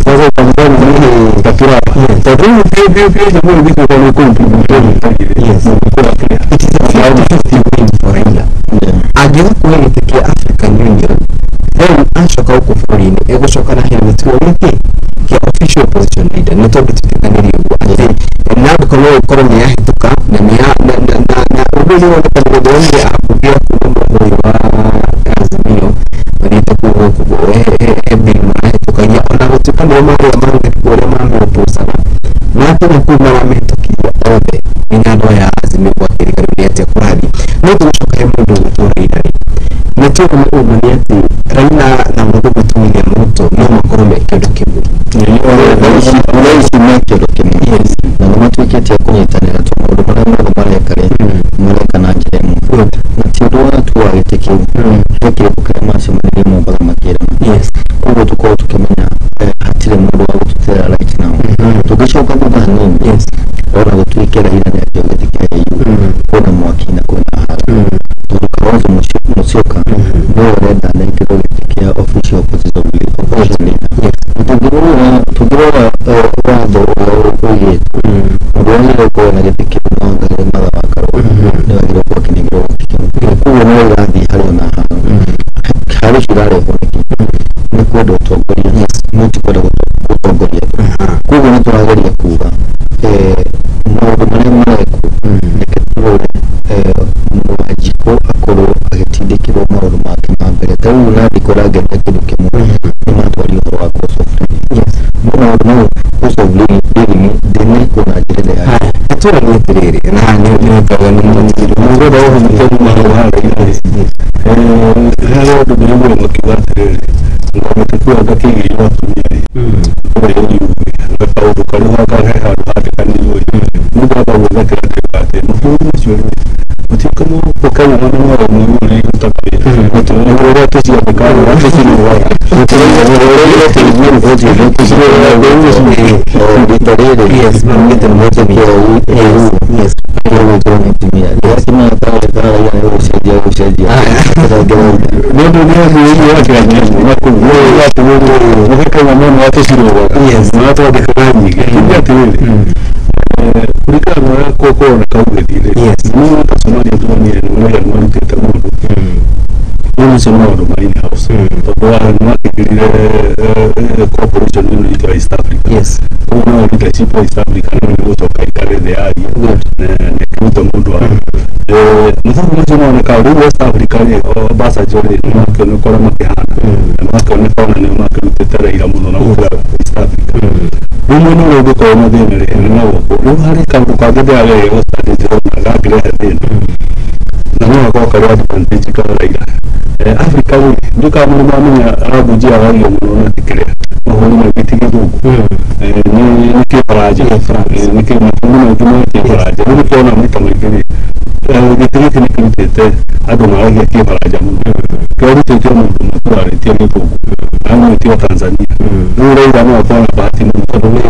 sasa tanzania ni taturapa tatu pia jambo liko kwa kompi yes kwa clear it is a 50-50 win for Raila agera kuelekea African Union anshoka uko foreign ego shoka na hema tu yote kia official position leader no tobe tutekaniri ati na kono economy ya hituka na ubuli wa kwa ndio akupia kwa wa azimio walita kwa ebi mara hituka ya ona kutuka ndio mambo ya mambo posa na kwa kuma wa metokia ode inado ya azimio kwa kirikari ya kuradi no tushoka hema ndio leader Neto umaniati Raila na mdogo tumia moto no makorome kedo kibu. Nilisi kedo kibu. Yes. Na mtu kiti ya kwenye tanera tu mara kale mara kana kiremu. Na tidoa tu aiteke. Hiki kukema semani mu bala makira. Yes. Kubo tuko tukemenya hatire mdo wa tutera right now. Tukishoka kwa nini? Yes. Ora tuikera ila ni ajoge tikia yu. Kuna mwakina kuna hala. Tukaanza musioka ndio reda na ikirogetia official position leader tugiroa wado oye ndio kwa na gitiki na ngale mara wakaro ndio ndio kwa kinigro kwa ndio radi hali na hali shirale honiki ni kwa ndo togoria mtu kwa ndo togoria kwa ndio tunaangalia kuba mmoja mara nikatoro mwajiko akoro agitindikiro mauru make mambere tau na dikora genda kiduke mu ni matwari wa ko sofri yes mbona no uso blini dini ko na jirele ya atura ni tirere na ni kwa ni ngo da ho mutego mahara hero do biyo ngo kibatere ngo mutego agakigi yatumye ko yari ngo tawo kali wa ka ha kandi yo ngo ba ngo gatera kate no cyo mutiko mo poka mo no ni utape to ngo ra to si ka ra to si no wa to ngo yes no get the motor yes West Africa basa jore marke no kora makihana marke no fauna ne marke tetera ira muno na West Africa muno no ko no denere no ko hari ka ko ka de ale o sta de na ga gre de na ko ka ro advantage ka ira Africa we duka muno ma munya arabu ji ara yo muno na tikre o no bitike do ni ke paraje ni ke muno no ke paraje ni ko na mita mai Tete adoma ya kia paraja mu kwa rute tio mu kwa rete ni ko amu tio Tanzania nure ida no kwa bahati mu ko ne no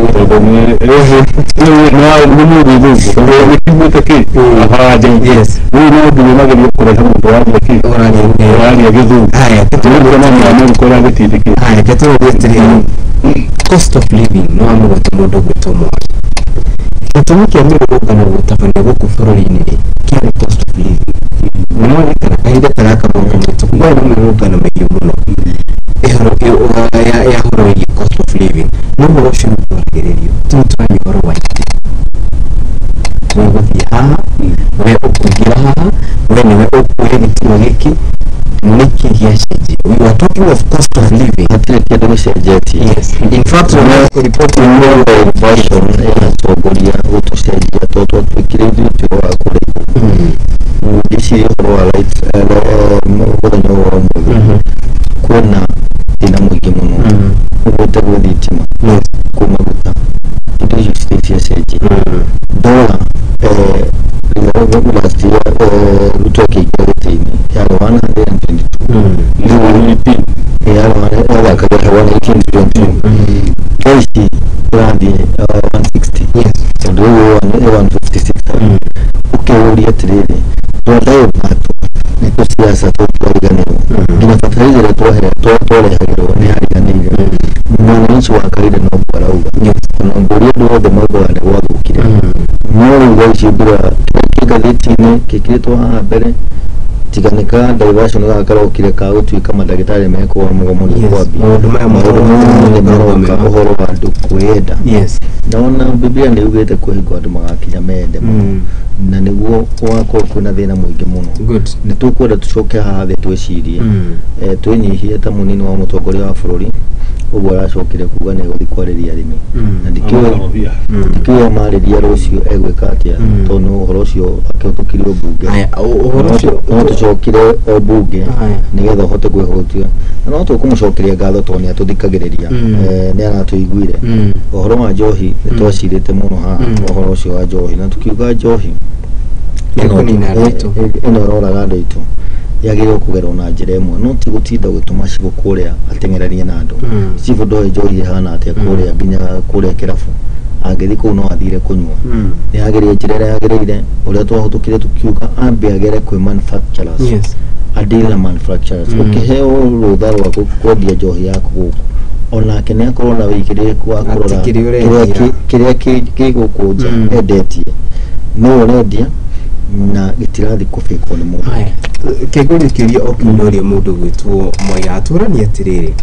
mu di du ko ni mu take paraja yes no du na ga ko ra mu kwa ke ora ni ga du haya to ko na mu ko ra gati take haya to cost of living no amu ko to do ko to mo Tutuki ya miro na utafanya huko florine kia cost of living mwana kana kaida taraka mwana tukubwa na miro na meyo muno ya horo ya cost of living nuko option kwa gererio tutani horo wa wewe haha wewe ukugira haha wewe ukuye kitwa hiki niki hiashaji we are talking of cost of living yes in fact we are reporting more version ya sogoria utoshaji toto tukirezi cho akule isi horo life ngono kuna ina mwingi muno ugote guthitima kuma guta ndio justice yaseji dola last year utoke ikotini ya 122 ndio ya wala kaja 118 kesi brandi 160 yes ndio 156 ukiulia trade ndio pato ni siasa tu kuliganiro inafataiza toa hagiro ni haliganiro mwananchi wa kawaida na barauga na ngoria ndio de mambo ya wagukire mwana ngaishi bila gazeti ne kikiretwa mbere tiganika diversion ga karo kire ka utuika madagitari meko wa mugomoni kwa bi horo bandu kwenda yes naona biblia ndio ugete kuhigwa andu magakinya mende na niguo wako kuna thina muingi muno good ni tukwenda tucoke haha the twecirie twinyihie ta munini wa mutongoria wa bururi ubwo aracokire kuga ni guthi kwariria arimi na ndikiwe mariria rucio egwika atia tono uhoro ucio akiutukirio bunge uhoro ucio no tucokire o bunge nigetha hote kwihutio no tukumucokeria ngatho toni atuthikagiriria ni aratuiguire uhoro wa njohi ni twacirite muno haha uhoro ucio wa njohi na tukiuga njohi ino roraga andu itu yagire kugerwo na njira imwe no ti gutinda gutuma cibo kuria atengerarie na andu cibo ndo njori hana atia kuria nginya kuria kirafu agithi ku no athire kunywa ni yagire njira yagirire uria twahutukire tukiuga ambe agere kwi manufacturers yes adila manufacturers ukiheo rutha rwa kwendia njohi yaku guku ona kene akorwo na wikire kwa kurora kiria kigukunja endetie no urendia na gitirathi kufiko ni mundu keguri kiria okimuria mundu gwitwo moya aturani atiriri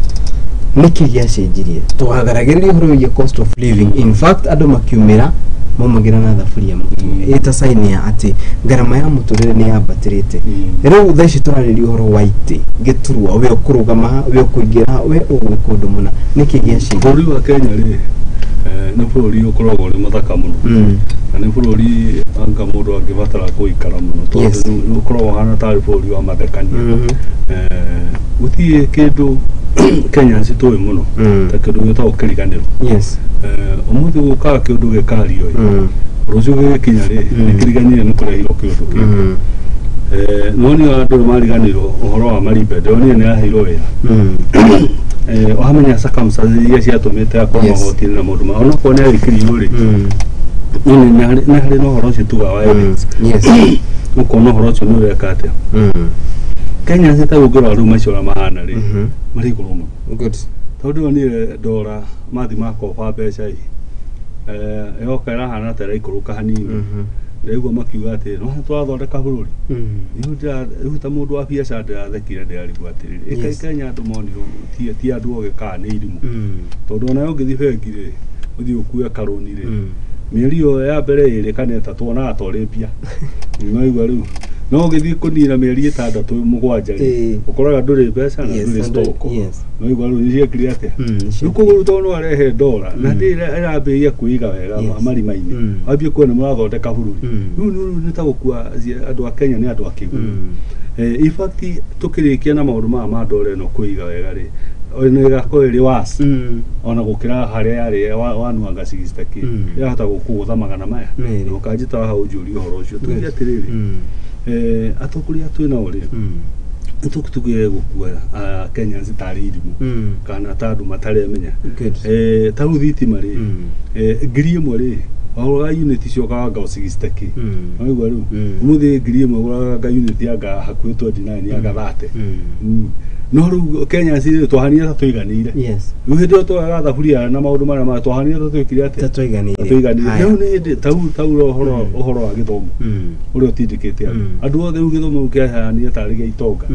niki giacenjirie twagaragiririe horo ya cost of living in fact ando makiumira momagira na thafuria mutu eta sign ya ati garama ya muturire ni yabatirite riu thaici turaririe horo waite giturwa we ukurugama we ukuingira we ugukundu muna niki giacenjirie buri wa Kenya ri ni bururi ukoragwo ri muthaka muno na ni bururi anga mundu angibatara kuikara muno tondu ukorwo hana tari bũrũri wa mathekania guthie kindu Kenya citoi muno ta kindu gitagwo kĩriganĩro umuthi gukaga kindu gĩkario rũciũ gĩkinya rĩ nĩkĩriganĩire nĩ kũrehirwo kĩndũ kĩngĩ noni andũ mariganĩrwo ũhoro wa Maribe ndonire nĩ aheirwo wĩra ohamenya circumstances iria ciatũmĩte akorwo magoti-inĩ na maũndũ ona korwo nĩ arĩkĩrio rĩ nĩ harĩ na ũhoro ũcio tuga wa evidence ũkona ũhoro ũcio nĩ ũreka atĩa Kenya citagũngĩrwo rĩu macio mahana rĩ marĩ igũrũ mũno tondũ onire ndora mathi makoba mbeca yoka ĩrahana ta ĩraikũrũka hanini rĩu makiuga atĩ no twathondeka bũrũri rĩu ta mũndũ wa biacara ndĩrathekire ndĩrarigwo atĩrĩrĩ Kenya andũ monirwo ti andũ ogĩkaga nĩ irimũ tondũ ona ũngĩthiĩ bengi rĩ ũthiĩ ũkue karũni rĩ mĩeri ĩyo ya mbere ĩrĩ kana ĩtatũ wonaga ta ũrĩ mbia nĩwaigua rĩu no ũgĩthiĩ kũnina mĩeri 6 7 rĩ ũkoraga ndũrĩ mbeca na ndũrĩ stock nĩwaigua rĩu nĩciekire atĩa rĩu kũgũrũ tondũ no arehe ndora na ĩrambĩrĩria kwĩiga wega marima-inĩ wambie kuona mũrathondeka bũrũri rĩu nĩ ta gũkua andũ a Kenya nĩ andũ a kĩguũ in fact tũkĩrĩkia na maũndũ maya ma ndora ĩno kwĩiga wega rĩ ona ĩgakorwo ĩrĩ worse ona gũkĩra harĩa yarĩ wanuanga 60k yahota gũkũgũtha magana maya ũkanjĩta hau njũri ũhoro ũcio tuge atĩrĩrĩ atongoria twĩnao rĩ nĩtũtugire gũkua Kenya citarĩ irimũ kana ta andũ mataremenya ta rĩu thitima rĩ ngiri ĩmwe rĩ wagũraga unit ciokaga 60k waigua rĩu ũmũthĩ ngiri ĩmwe ũgũraga unit yanga hakuhĩ 29 yanga 30 no rĩu Kenya cirĩ twahanire ta tũiganĩire rĩu hĩndĩ ĩyo twaga thaburia na maũndũ marĩa twahanire ta twĩkire atĩa tũiganĩire rĩu nĩ hĩndĩ tau ũhoro wa gĩthomo ũrĩa ũtindĩkĩte andũ othe rĩu gĩthomo kĩahanire tarĩ gĩa itonga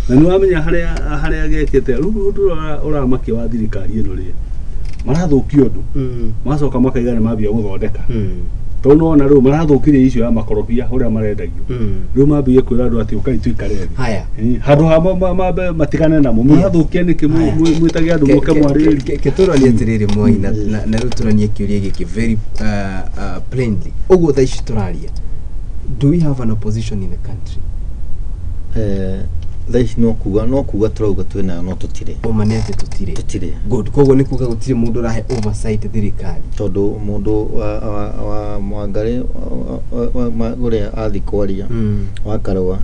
na nĩ wamenya harĩa gekĩte rĩu ũndũ ũramakia wa thirikari ĩno rĩ marathũkia ũndũ macoka makaiga nĩ mambia gũthondeka tondũ ona rĩu marathũkirie icio ya makorobia ũrĩa marendagio rĩu mambia kwĩra andũ atĩ ũkai tuikare thĩ handũ ha matigane namo marathũkia nĩkĩ mwĩtage andũ moke mwarĩrĩrie kĩtũrania atĩrĩrĩ Mwai na rĩu tũranie kĩũria gĩkĩ very plainly ũguo thaa ici tũraria do we have an opposition in the country thaa ici no kuga turauga twĩnayo no tũtirĩ ũmane atĩ tũtirĩ good koguo nĩ kuga gũtirĩ mũndũ ũrahe oversight thirikari tondũ mũndũ wa Mwangarĩ ũrĩa athi kwaria wa Karũa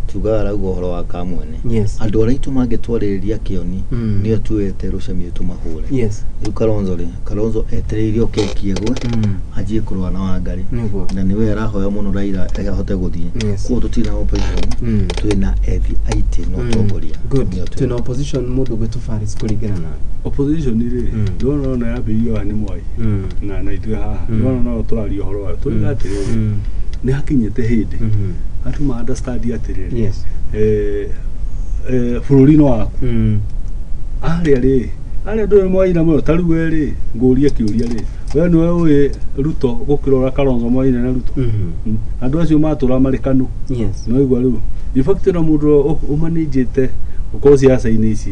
tugaga arauga ũhoro wa kamwene andũ arĩa itũ mangĩtwarĩrĩria kĩoni nĩo tuwete rũcemio tũmahũre rĩu Kalonzo etereirio kekiegwe anjie kũrũa na Wangarĩ na nĩwe arahoya mũno Raila ahote gũthiĩ koguo tũtirĩ na opposition twĩna ethi aitĩ no tongoria twĩna opposition mũndũ gwĩtũ Faris kũringana na opposition rĩ ndona yambĩrĩirio nĩ Mwai na ithuĩ haha ndona no tũraria ũhoro wa tũiga atĩrĩrĩ nĩ hakinyĩte hĩndĩ andũ ma understand atĩrĩrĩ bũrũri-inĩ waku arĩa ndũrĩ Mwai na mũno ta rĩu rĩ ngũria kĩũria rĩ we nĩwe ũĩ Ruto gũkĩra ũrĩa Kalonzo Mwai na Ruto andũ acio matũra marĩ KANU nĩwaigua rĩu in fact na mũndũ ũmanĩnjĩte gũkorwo ciaca-inĩ ici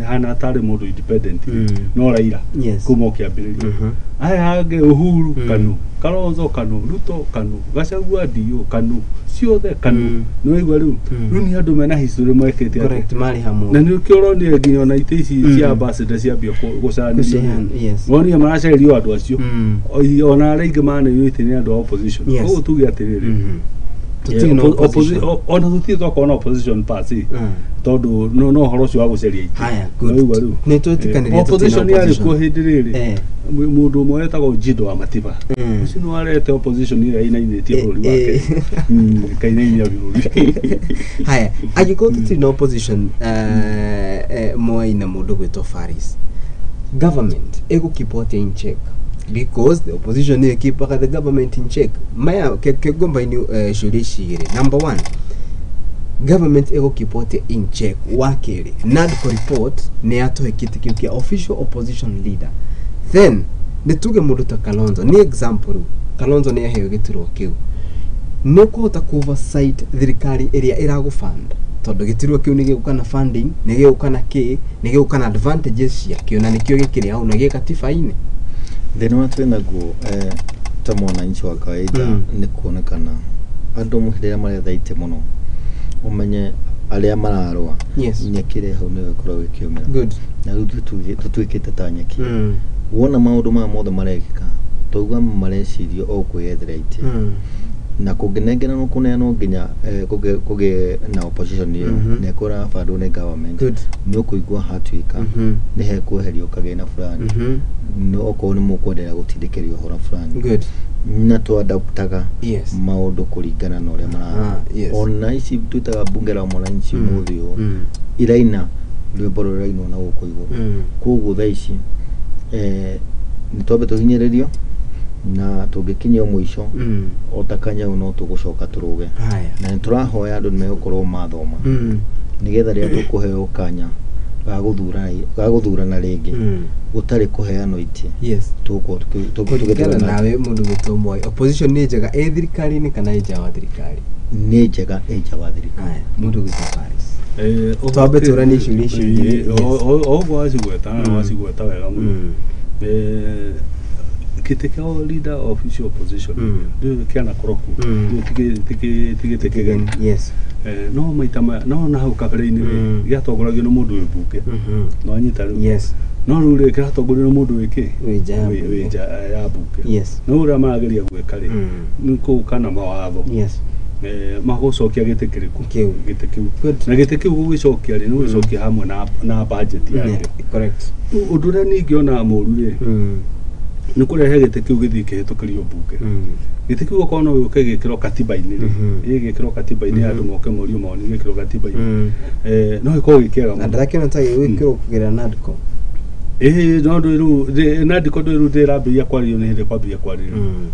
hana atarĩ mũndũ independent no Raila kuma ũkĩambĩrĩria aya hangĩ Uhuru KANU Kalonzo KANU Ruto KANU Gachagua ndio KANU ciothe KANU nĩwaigua rĩu nĩ andũ mena history mwekĩte na nĩ ũkĩoronire nginya ona itĩ ici cia ambassador ciambia gũcanĩria wonire maracaria andũ acio ona arĩa ingĩ manĩirwo itĩ nĩ andũ a opposition koguo tuge atĩrĩrĩ ona tũtirĩ twakona opposition party tondũ no ũhoro ũcio wa gũcaria itĩ opposition yarĩkuo hĩndĩ rĩrĩ mũndũ ũmwe wetagwo Njindo wa Matiba ũcio nĩ warete opposition ĩrĩa inainĩtie bũrũri wake kainainia bũrũri angĩkorwo tũtirĩ na opposition Mwai na mũndũ gwĩtwo Faris government ĩgũkeep atĩa in check because the opposition they keep the government in check maya kegombaini ciũria ici igĩrĩ number 1 government ego keep in check wakere NADCO report nĩ yatũhe kĩtĩkio kĩa official opposition leader then nĩtuge mũndũ ta Kalonzo ni example Kalonzo nĩ aheo gĩturwa kĩu nĩ kũhota oversight thirikari ĩrĩa ĩragũfund tondũ gĩturwa kĩu nĩ gĩgũka na funding nĩ gĩgũka na kĩ nĩ gĩgũka na advantages ciakĩo na nĩkĩo gĩkĩrĩ hau na gĩkatiba-inĩ thĩna wa twĩnaguo ta mwananchi wa kawaida ni kuonekana andu muhirira marethaite muno umenye aria mararwa nyekire hau niwe korwo gikiumira good na riu tutuikite ta nyeki wona maundu ma mothe marekika tauga marecirio o kwiyethera ite na kuginengena no kuneano nginya kuge na opposition iyo ne kora fado ne government no kuigwa hatuika ne he kweherio kagena fulani no oko ni mukwendelea gutindikerio hora fulani good na to adaptaga maundu kuringana na uria mara ona ici twitaga bunge la mwananchi muthio iraina rwimbo iraino na gukuigwo koguo tha ici ni tobe tuhinyiririo na tugikinya mwisho otakanya no tugucoka turuge na niturahoya andu nimegukorwo mathoma nigetha ria tukuheo kanya gaguthurana ringi gutari kuheano itie tukugera nawe mundu gitomo opposition ni njega thirikari ni kana nja wa thirikari ni njega nja wa thirikari mundu gitomo tobe turani icuri ogwo acigweta wega muno kiteke o leader of official opposition ndio kiana koroku tike yes no maita no na hau kabere-ini giatongoragio no mundu wibuke no anyita yes no rure kiratongoragio no mundu wiki wija ya buke yes no ura marageria gweka ri ni kana mawatho yes magucokia gite kiriku gite kiu na gite kiu gugicokia ri no gucokia hamwe na budget yake correct undu ria ningiona muru ri ni kurehe gite kiu githii kihitukirio bunge gite kiu ko no yuke gikiro katiba-ini ri gikiro katiba-ini andu moke morio maoni gikiro katiba-ini no iko gikiega na ndakena ta gikiro kugira nadco no ndu nadco ndu ndirabiria kwario ni hindi kwabiria kwario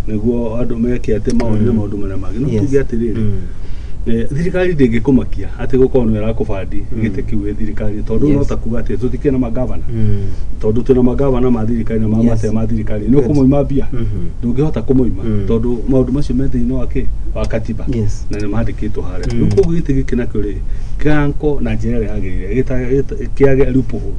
niguo andu meke ate maoni na maundu mena magi no tuge atiriri thirikari ndingikumakia ati gukorwo ni rakubandi gite kiu thirikari tondu no takuga ati tutike na magavana tondu tuna magavana ma thirikari na mamate ma thirikari no kumoima bia ndungihota kumoima tondu maundu macio methi-ini wa katiba na ni mandikitwo haria no koguo gite gikina kuri kanko na njira ria yagirire kiage loophole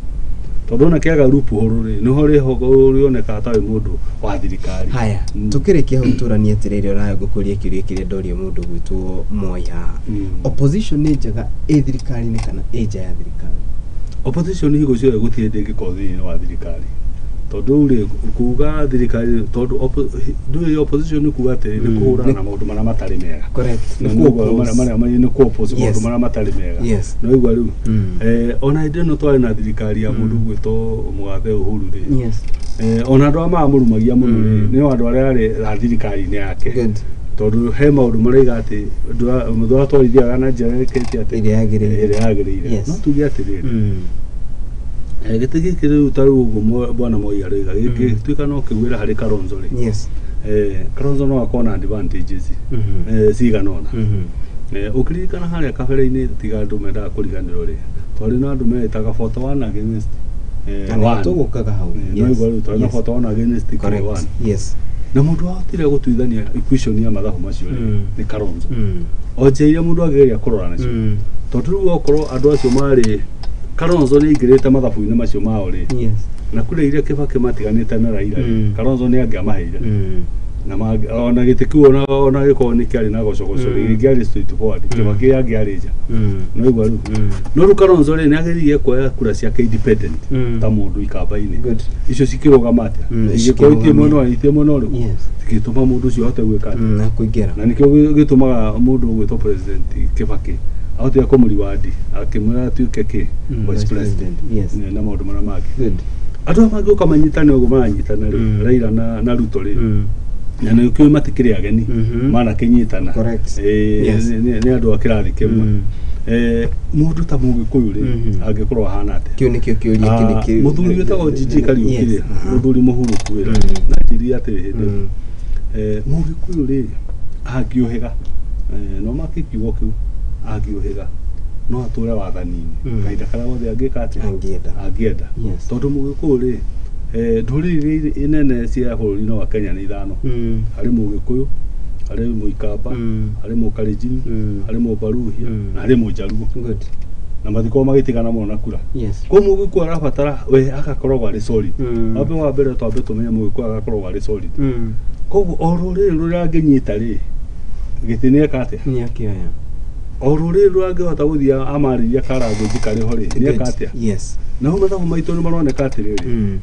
tondu na kiaga loophole ri no hori urioneka ta wi mundu wa thirikari haya tukirikia hau turanie atiriri uraye gukuria kiria kiria ndorie mundu gwitwo Moya opposition ni njega thirikari ni kana nja ya thirikari opposition ni gucio gutie ndingiko thini wa thirikari tondu ri kuga thirikari tondu ndu opposition ni kuga ati ni kuhurana na maundu maria matari mega correct ni kuga maria ni kuoppose maundu maria matari mega no igwa riu ona inde no twari na thirikari ya mundu gwitwo Mugathe Uhuru ri ona andu ama murumagia muno ri ni andu aria ari ra thirikari ni yake tondu he maundu maraiga ati ndu atwarithiaga na njira iketi ati iri yagirire no tuge atiriri gite giki riu taru uguo bwana Moya riga giki twika no kigwira hari Kalonzo ri Kalonzo no akona advantages ciganona ukiririkana haria kabere-ini tiga andu mendaga kuriganirwo ri twari na andu metaga photo one against one tugukaga hau no igwa riu twari na photo one against one na mundu ahotire gutuithania equation ya mathabu macio ni Kalonzo ojeire mundu ageria kurora nacio tondu riu okorwo andu acio mari Kalonzo ni ingirite mathabu-ini macio mao ri na kule iria Kibaki matiganite na Raila Kalonzo ni angiamaheire na ona gite kiu ona giko ni kiari na gocogoco ringiari straight forward Kibaki angiarija no igwa riu no ru Kalonzo ri ni ageririe kuoya kura ciake independent ta mundu ikamba-ini icio cikirugamatia igikoitie muno ri gituma mundu ucio ahote gwika na kuingira na nikio gitumaga mundu gwitwo president Kibaki ahote kumuriwadi akimwira atuike ki vice president na maundu maria mangĩ andu amangi ukamanyitana uguo maranyitana ri Raila na Ruto ri na nä kä matikä ageni mana kä nyitana nä andå a kä rathi kä mwe må ndå ta må gä kå yå rä angä korwo ahana atä må thuri wä tagwo Jiji Kariuki rä må thuri må hurå wä ra na njiria atä hä ndä må gä kå yå rä angä å hä ga no makä kiugo kä u angä å hä ga no atå re wathani-inĩ kahinda karĩa gothe angĩka atä angĩenda tondũ må gä kå yå rä ndũrĩrĩ inene cia bũrũri-inĩ wa Kenya nĩ ithano harĩ Mũgĩkũyũ harĩ Mũikamba harĩ Mũkalenjin harĩ Mũbaruhia na harĩ Mũjaluo na mathiko magĩtigana mũno na kura kwa Mũgĩkũyũ arabatara we agakorwo arĩ solid wambe wa mbere twambe tũmenye Mũgĩkũyũ agakorwo arĩ solid koguo orore rurangĩnyita rĩ gĩtĩnĩa kate ni akioya orore rurangĩhota gũthia amarĩria karangũ jikarĩ ho rĩ nĩ kate yes na ho mathabu maitũ nĩ maroneka atĩrĩrĩ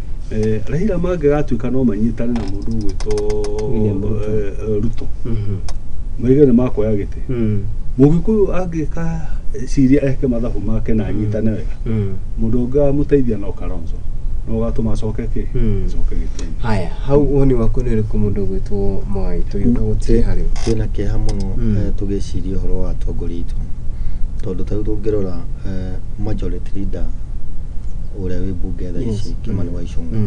Raila mangĩgatuĩka no manyitane na mũndũ gwĩtwo Ruto maigana makoya gĩtĩ Mũgĩkũyũ angĩka ciria eke mathabu make na anyitane wega mũndũ ũngĩ amũteithia no Kalonzo no gatũma acoke acoke gĩtĩ haya hau woni wako nĩ ũrĩkũ mũndũ gwĩtwo Mwai tũgĩũka gũtirĩ harĩ twĩna kĩeha mũno tũgĩciria ũhoro wa atongoria aitũ tondũ ta tũngĩrora majority leader ũrĩa wĩ bunge thaa ici Kimani wa Ichung'wa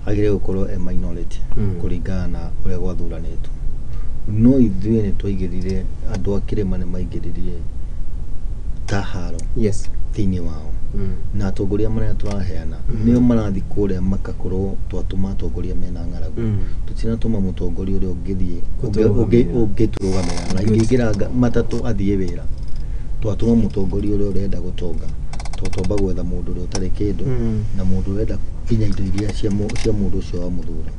agĩrĩirwo gũkorwo minority kũringana na ũrĩa gwathuranĩtwo no ithuĩ nĩ twaigĩrire andũ a kĩrĩma nĩ maigĩrĩrie ta haro thĩinĩ wao na atongoria marĩa tũraheana nĩo marathiĩ kũrĩa makakorwo twatũma atongoria mena ng'aragu tũtinatũma mũtongoria ũrĩa ũngĩtũrũgamĩrĩra na ingĩingĩra matatũ athiĩ wĩra twatũma mũtongoria ũrĩa ũrenda gũtonga twamba gwetha mũndũ ũrĩa ũtarĩ kĩndũ na mũndũ ũrenda kinya indo iria cia mũndũ ũcio wa mũthura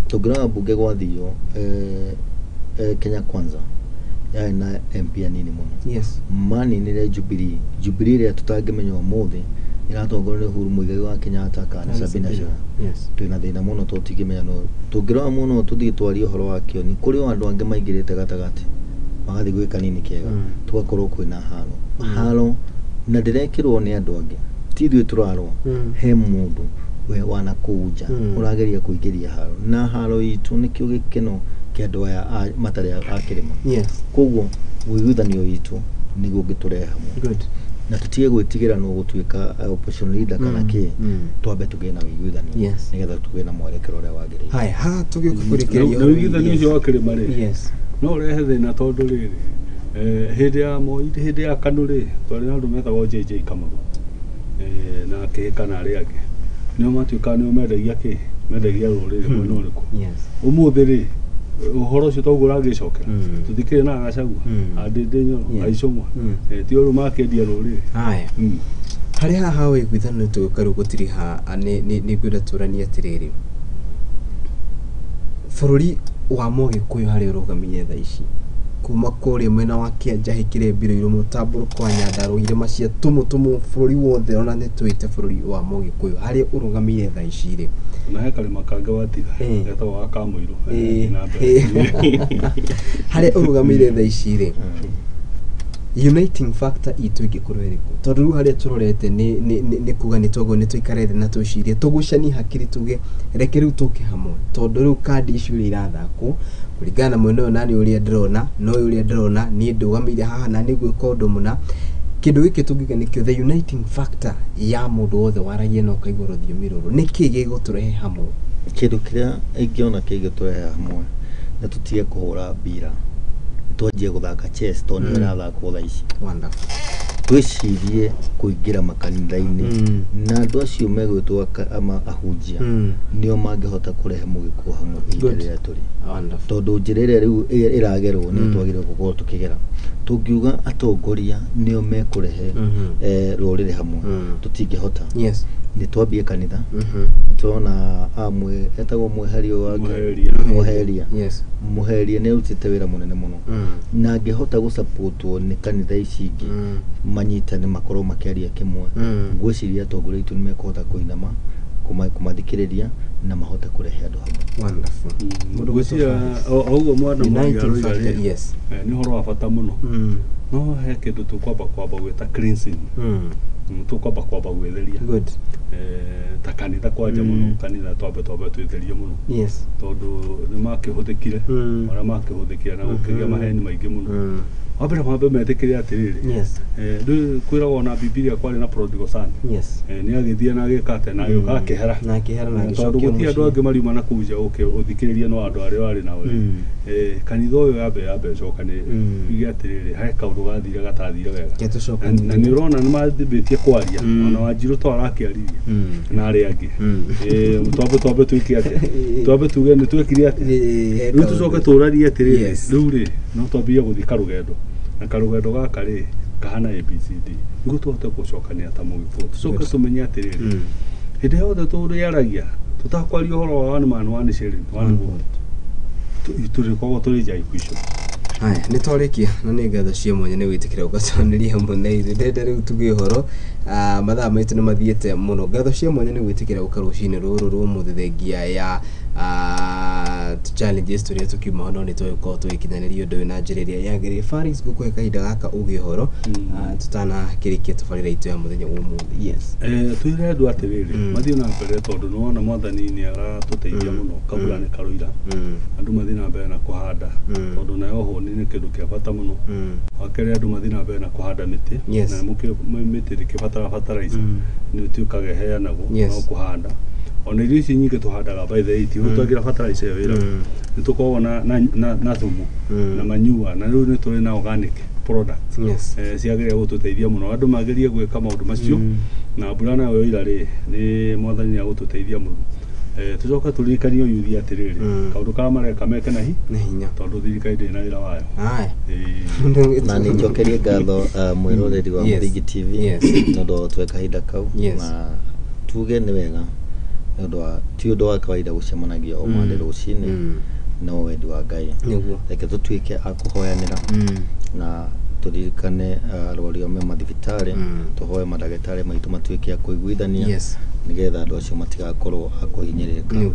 tũngĩrora mbunge gwathio Kenya Kwanza yarĩ na MP anini mũno maninire Jubilee ĩrĩa tũtangĩmenya ũmũthĩ ĩratongorio nĩ Uhuru Muigai wa Kenyatta kana Sabina Chege twĩna thĩna mũno tũtingĩmenya no tũngĩrora mũno tũthiĩ twarie ũhoro wa kĩoni kũrĩ andũ angĩ maingĩrĩte gatagatĩ magathiĩ gwĩ kanini kega tũgakorwo kwĩna haro na ndĩrekĩrwo nĩ andũ angĩ ti ithuĩ tũrarwo he mũndũ we wana kũnja ũrageria kũingĩria haro na haro itũ nĩkĩo gĩkeno kĩa andũ aya matarĩ a kĩrĩma koguo wĩiguithanio witũ nĩguo ũngĩtũrehe hamwe na tũtige gwĩtigĩra no gũtuĩka opposition leader kana kĩ twambe tũgĩe na wĩiguithanio nĩgetha tũgĩe na mwerekero ũrĩa wagĩrĩire haya ha tũgĩũka kũrĩkĩrĩria wĩiguithanio ũcio wa kĩrĩma rĩ no ũrehe thĩna tondũ rĩrĩ hĩndĩ ya Moi hĩndĩ ya Kanu rĩ twarĩ na andũ metagwo JJ Kamũgũ na Kĩhika na arĩa angĩ nĩo matuĩkaga nĩo mendagia rũrĩrĩ mwena ũrĩkũ ũmũthĩ rĩ ũhoro ũcio toguo ũragĩcokera tũthikĩrĩ na Gachagua Ndindi Nyoro Aichung'wa ti ũrũ makĩendia rũrĩrĩ haya harĩ haha wĩiguithanio tũgĩũka rĩu gũtirĩ ha nĩ ngwenda tũranie atĩrĩrĩ bũrũri wa Mũgĩkũyũ harĩ ũrũgamĩrĩire thaa ici kuma kũrĩa mwena wa Kĩanja hĩkĩre mbirũ mũtambũrũko wa Nyandarua irĩma cia tũmũ bũrũri wothe ona nĩ twĩte bũrũri wa Mũgĩkũyũ harĩ ũrũgamĩrĩire thaa ici rĩ na he karĩma kangĩ watiga getagwo wa Kamũirũ harĩ ũrũgamĩrĩire thaa ici rĩ uniting factor itũ ingĩkorwo ĩrĩkũ tondũ rĩu harĩa tũrorete nĩ kuga nĩ tũikare thĩ na tũcirie tũgucanie hakiri tuge reke rĩu tũke hamwe tondũ rĩu kandi icio iria irathakwo kũringana na mwena ũyũ nani ũrĩa ndĩrona no ũrĩa ndĩrona niĩ ndũgamĩire haha na nĩ gwĩka ũndũ mũna kĩndũ gĩkĩ tũngiuga nĩkĩo the uniting factor ya mũndũ wothe waragia na ũkaigua rũthiomi rũrũ nĩkĩ gĩgũtũrehe hamwe kĩndũ kĩrĩa ingĩona kĩngĩtũrehe hamwe na tũtige kũhũra mbira twanjie gũthaka chess tondũ nĩ ĩrathakwo thaa ici twĩcirie kũingĩra makanitha-inĩ na andũ acio megwĩtwo ahunjia nĩo mangĩhota kũrehe Mũgĩkũyũ hamwe ihinda rĩrĩa tũrĩ tondũ njĩra ĩrĩa rĩu ĩragerwo nĩ twagĩrĩirwo gũkorwo tũkĩgera tũngiuga atongoria nĩo mekũrehe rũrĩrĩ hamwe tũtingĩhota nĩ twambie kanitha tũrona amwe etagwo Mũheria nĩ arutĩte wĩra mũnene mũno na angĩhota gũsupportwo nĩ kanitha ici ingĩ manyitane makorwo makĩaria kĩmwe ngwĩciria atongoria aitũ nĩ mekũhota kũinama kũmathikĩrĩria na mahote kũrehe andũ hamwe ngwĩciria oũguo mwana nĩ ũhoro wa bata mũno no he kĩndũ tũkwamba gwĩta cleansing tũkwamba gwĩtheria ta kanitha kwanja mũno kanitha twambe twĩtherie mũno tondũ nĩ makĩhũthĩkire marĩa makĩhũthĩkire na gũkĩgĩa maheni maingĩ mũno wambere mambe metĩkĩre atĩrĩrĩ kwĩragwo na Biblia kwarĩ na prodigal son nĩ agĩthiĩ na agĩka na agĩũka akĩhera tondũ gũtirĩ andũ angĩ mariuma na kũu nja ũthikĩrĩrie no andũ arĩa warĩ nao kanitha ũyũ yambe cokane ige atĩrĩrĩ he kaũndũ gathire gatathire wega na nĩ ũrona nĩ mathibĩtie kwaria ona Wanjirũ to arakĩaririe na arĩa angĩ twambe twĩke atĩa twambe tuge nĩ twekire atĩa rĩu tũcoke tũrarie atĩrĩrĩ rĩu rĩ no twambie gũthiĩ karũgendo na karũgendo gaka rĩ kahana ABCD nĩguo tũhote gũcokania ta Mũgĩkũyũ tũcoke tũmenye atĩrĩrĩ hĩndĩ yothe tũrĩaragia tũtakwaria ũhoro wa one man one shilling one vote turikogo turi jaikwisho haya nitwarikia na ni ngatho cia mwanya ni witikira ugaconeria munei ndende riu tugi horo mathaa maitu ni mathiete muno ngatho cia mwanya ni witikira ukarucini ruru rumuthengia ya challenges turia tukiuma no ni twiko twikinyanĩria undu na njĩrĩria yagĩrĩire Faris gũkũhe kahinda gaka ugi horo tutana kirikia tubarĩra itu ya muthenya ũmũthĩ yes twire andu atiriri mathii na mbere tondu no na mwathani ni aratuteithia muno kabura ni karuira andu mathii na mbere na kuhanda tondu nayo ho ni kindu kia bata muno wakere andu mathii na mbere na kuhanda miti na miti rikibatara fertilizer ni tuikage heanago no kuhanda ona irio ici nyingĩ tuhandaga by the 8 twagira fertilizer wira nitukoragwo na thumu na manyua na rĩu nĩ tũrĩ na organic product ciagĩrĩire gũtũteithia mũno andũ magĩrĩire gwĩka maũndũ macio na mbura nayo ira rĩ nĩ mwathani agũtũteithia mũno tucoka turirikanie yuthi atirĩrĩ kaũndũ kara mareka meke na hinya tondũ thirikari ndĩrĩ na wĩra wayo na nĩ njokerie ngatho mwĩroreri wa Mũthingi TV tondũ tweka kahinda kau na tuge nĩ wega ti ũndũ wa kawaida gũcemanagia o mũthenya rũcinĩ no wendi wa Ngai reke tũtuĩke a kũhoyanĩra na turirikane arwaru me mathibitarĩ tũhoe mandagĩtarĩ maitũ matuĩke a kũiguithania nĩgetha andũ acio matigakorwo a kũhinyĩrĩrĩka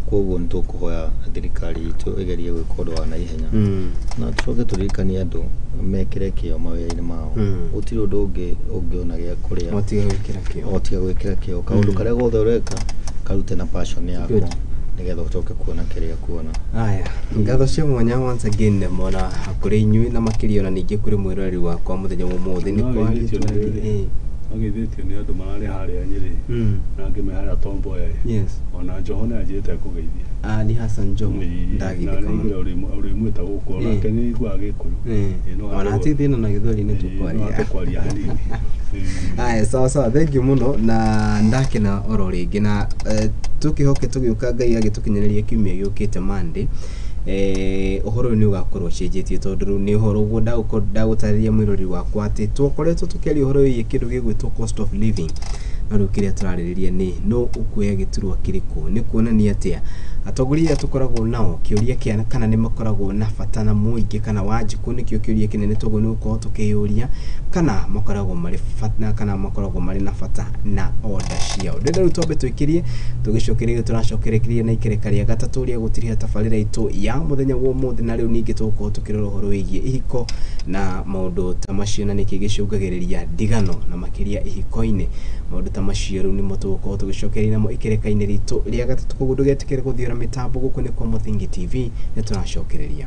koguo nĩ tũkũhoya thirikari itũ ĩgerie gwĩka ũndũ wa naihenya na tũcoke tũririkanie andũ mekĩre kĩo mawĩra-inĩ mao gũtirĩ ũndũ ũngĩ ũngĩona gĩa kũrĩa otiga gwĩkĩra kĩo kaũndũ karĩa gothe ũreka karute na passion yako nigetha utoke kuona kĩrĩa kuona haya ngatho cia mwanya once again nĩ mona kũrĩ inyuĩ na makĩria na ningĩ kũrĩ mwĩroreri wakwa mũthenya ũmũthĩ nĩ kwagĩtwo agithĩtio nĩ andũ mararĩ harĩa Nyĩrĩ na angĩ me harĩa Tom Mboya ona Njoho nĩ anjĩte kũgeithia ni Hassan Njoho ndagithĩkana ũrĩ mwĩta gũkũ nake nĩ iguaga Gĩkũyũ ona atithina na Gĩthweri nĩ tũkwaria hanini haya sawa thank you muno na ndakena oro rĩngĩ na tukihoke tugiuka Ngai agĩtũkinyanĩria kiumia gĩũkĩte Monday uhoro ni ugakorwo cenjetie tondu riu ni uhoro guo ndagũtarĩria mwĩrori wakwa atĩ twakoretwo tukĩaria uhoro wĩgiĩ kĩndũ gĩgwĩtwo cost of living na rĩu kĩrĩa tũrarĩrĩria nĩ no ũkuoya gĩturwa kĩrĩkũ nĩ kuonania atĩa atongoria tukoragwo nao kĩũria kĩa kana nĩ makoragwo na bata na mũingĩ kana Wanjikũ nĩkĩo kĩũria kĩnene togo nĩ gũkorwo tukĩyũria kana makoragwo marĩ bata kana makoragwo marĩ na bata na order ciao ndĩrenda rĩu twambe twĩkĩrie tũgĩcokereria tũracokereria na ikereka rĩa gatatũ rĩa gũtirĩha tabarĩra itũ ya mũthenya wa ũmũthĩ na rĩu ningĩ tũgũkorwo tũkĩrora ũhoro wĩgiĩ ihiko na maũndũ ta macio na nĩkĩ gĩcũngagĩrĩria ndigano na makĩria ihiko-inĩ maũndũ ta macio rĩu nĩmo tũgũkorwo tũgĩcokereria namo ikereka-inĩ ritũ rĩa gatatũ koguo ndũgetĩkĩre gũthiũra mĩtambo gũkũ nĩ kwa Mũthingi TV nĩ tũracokereria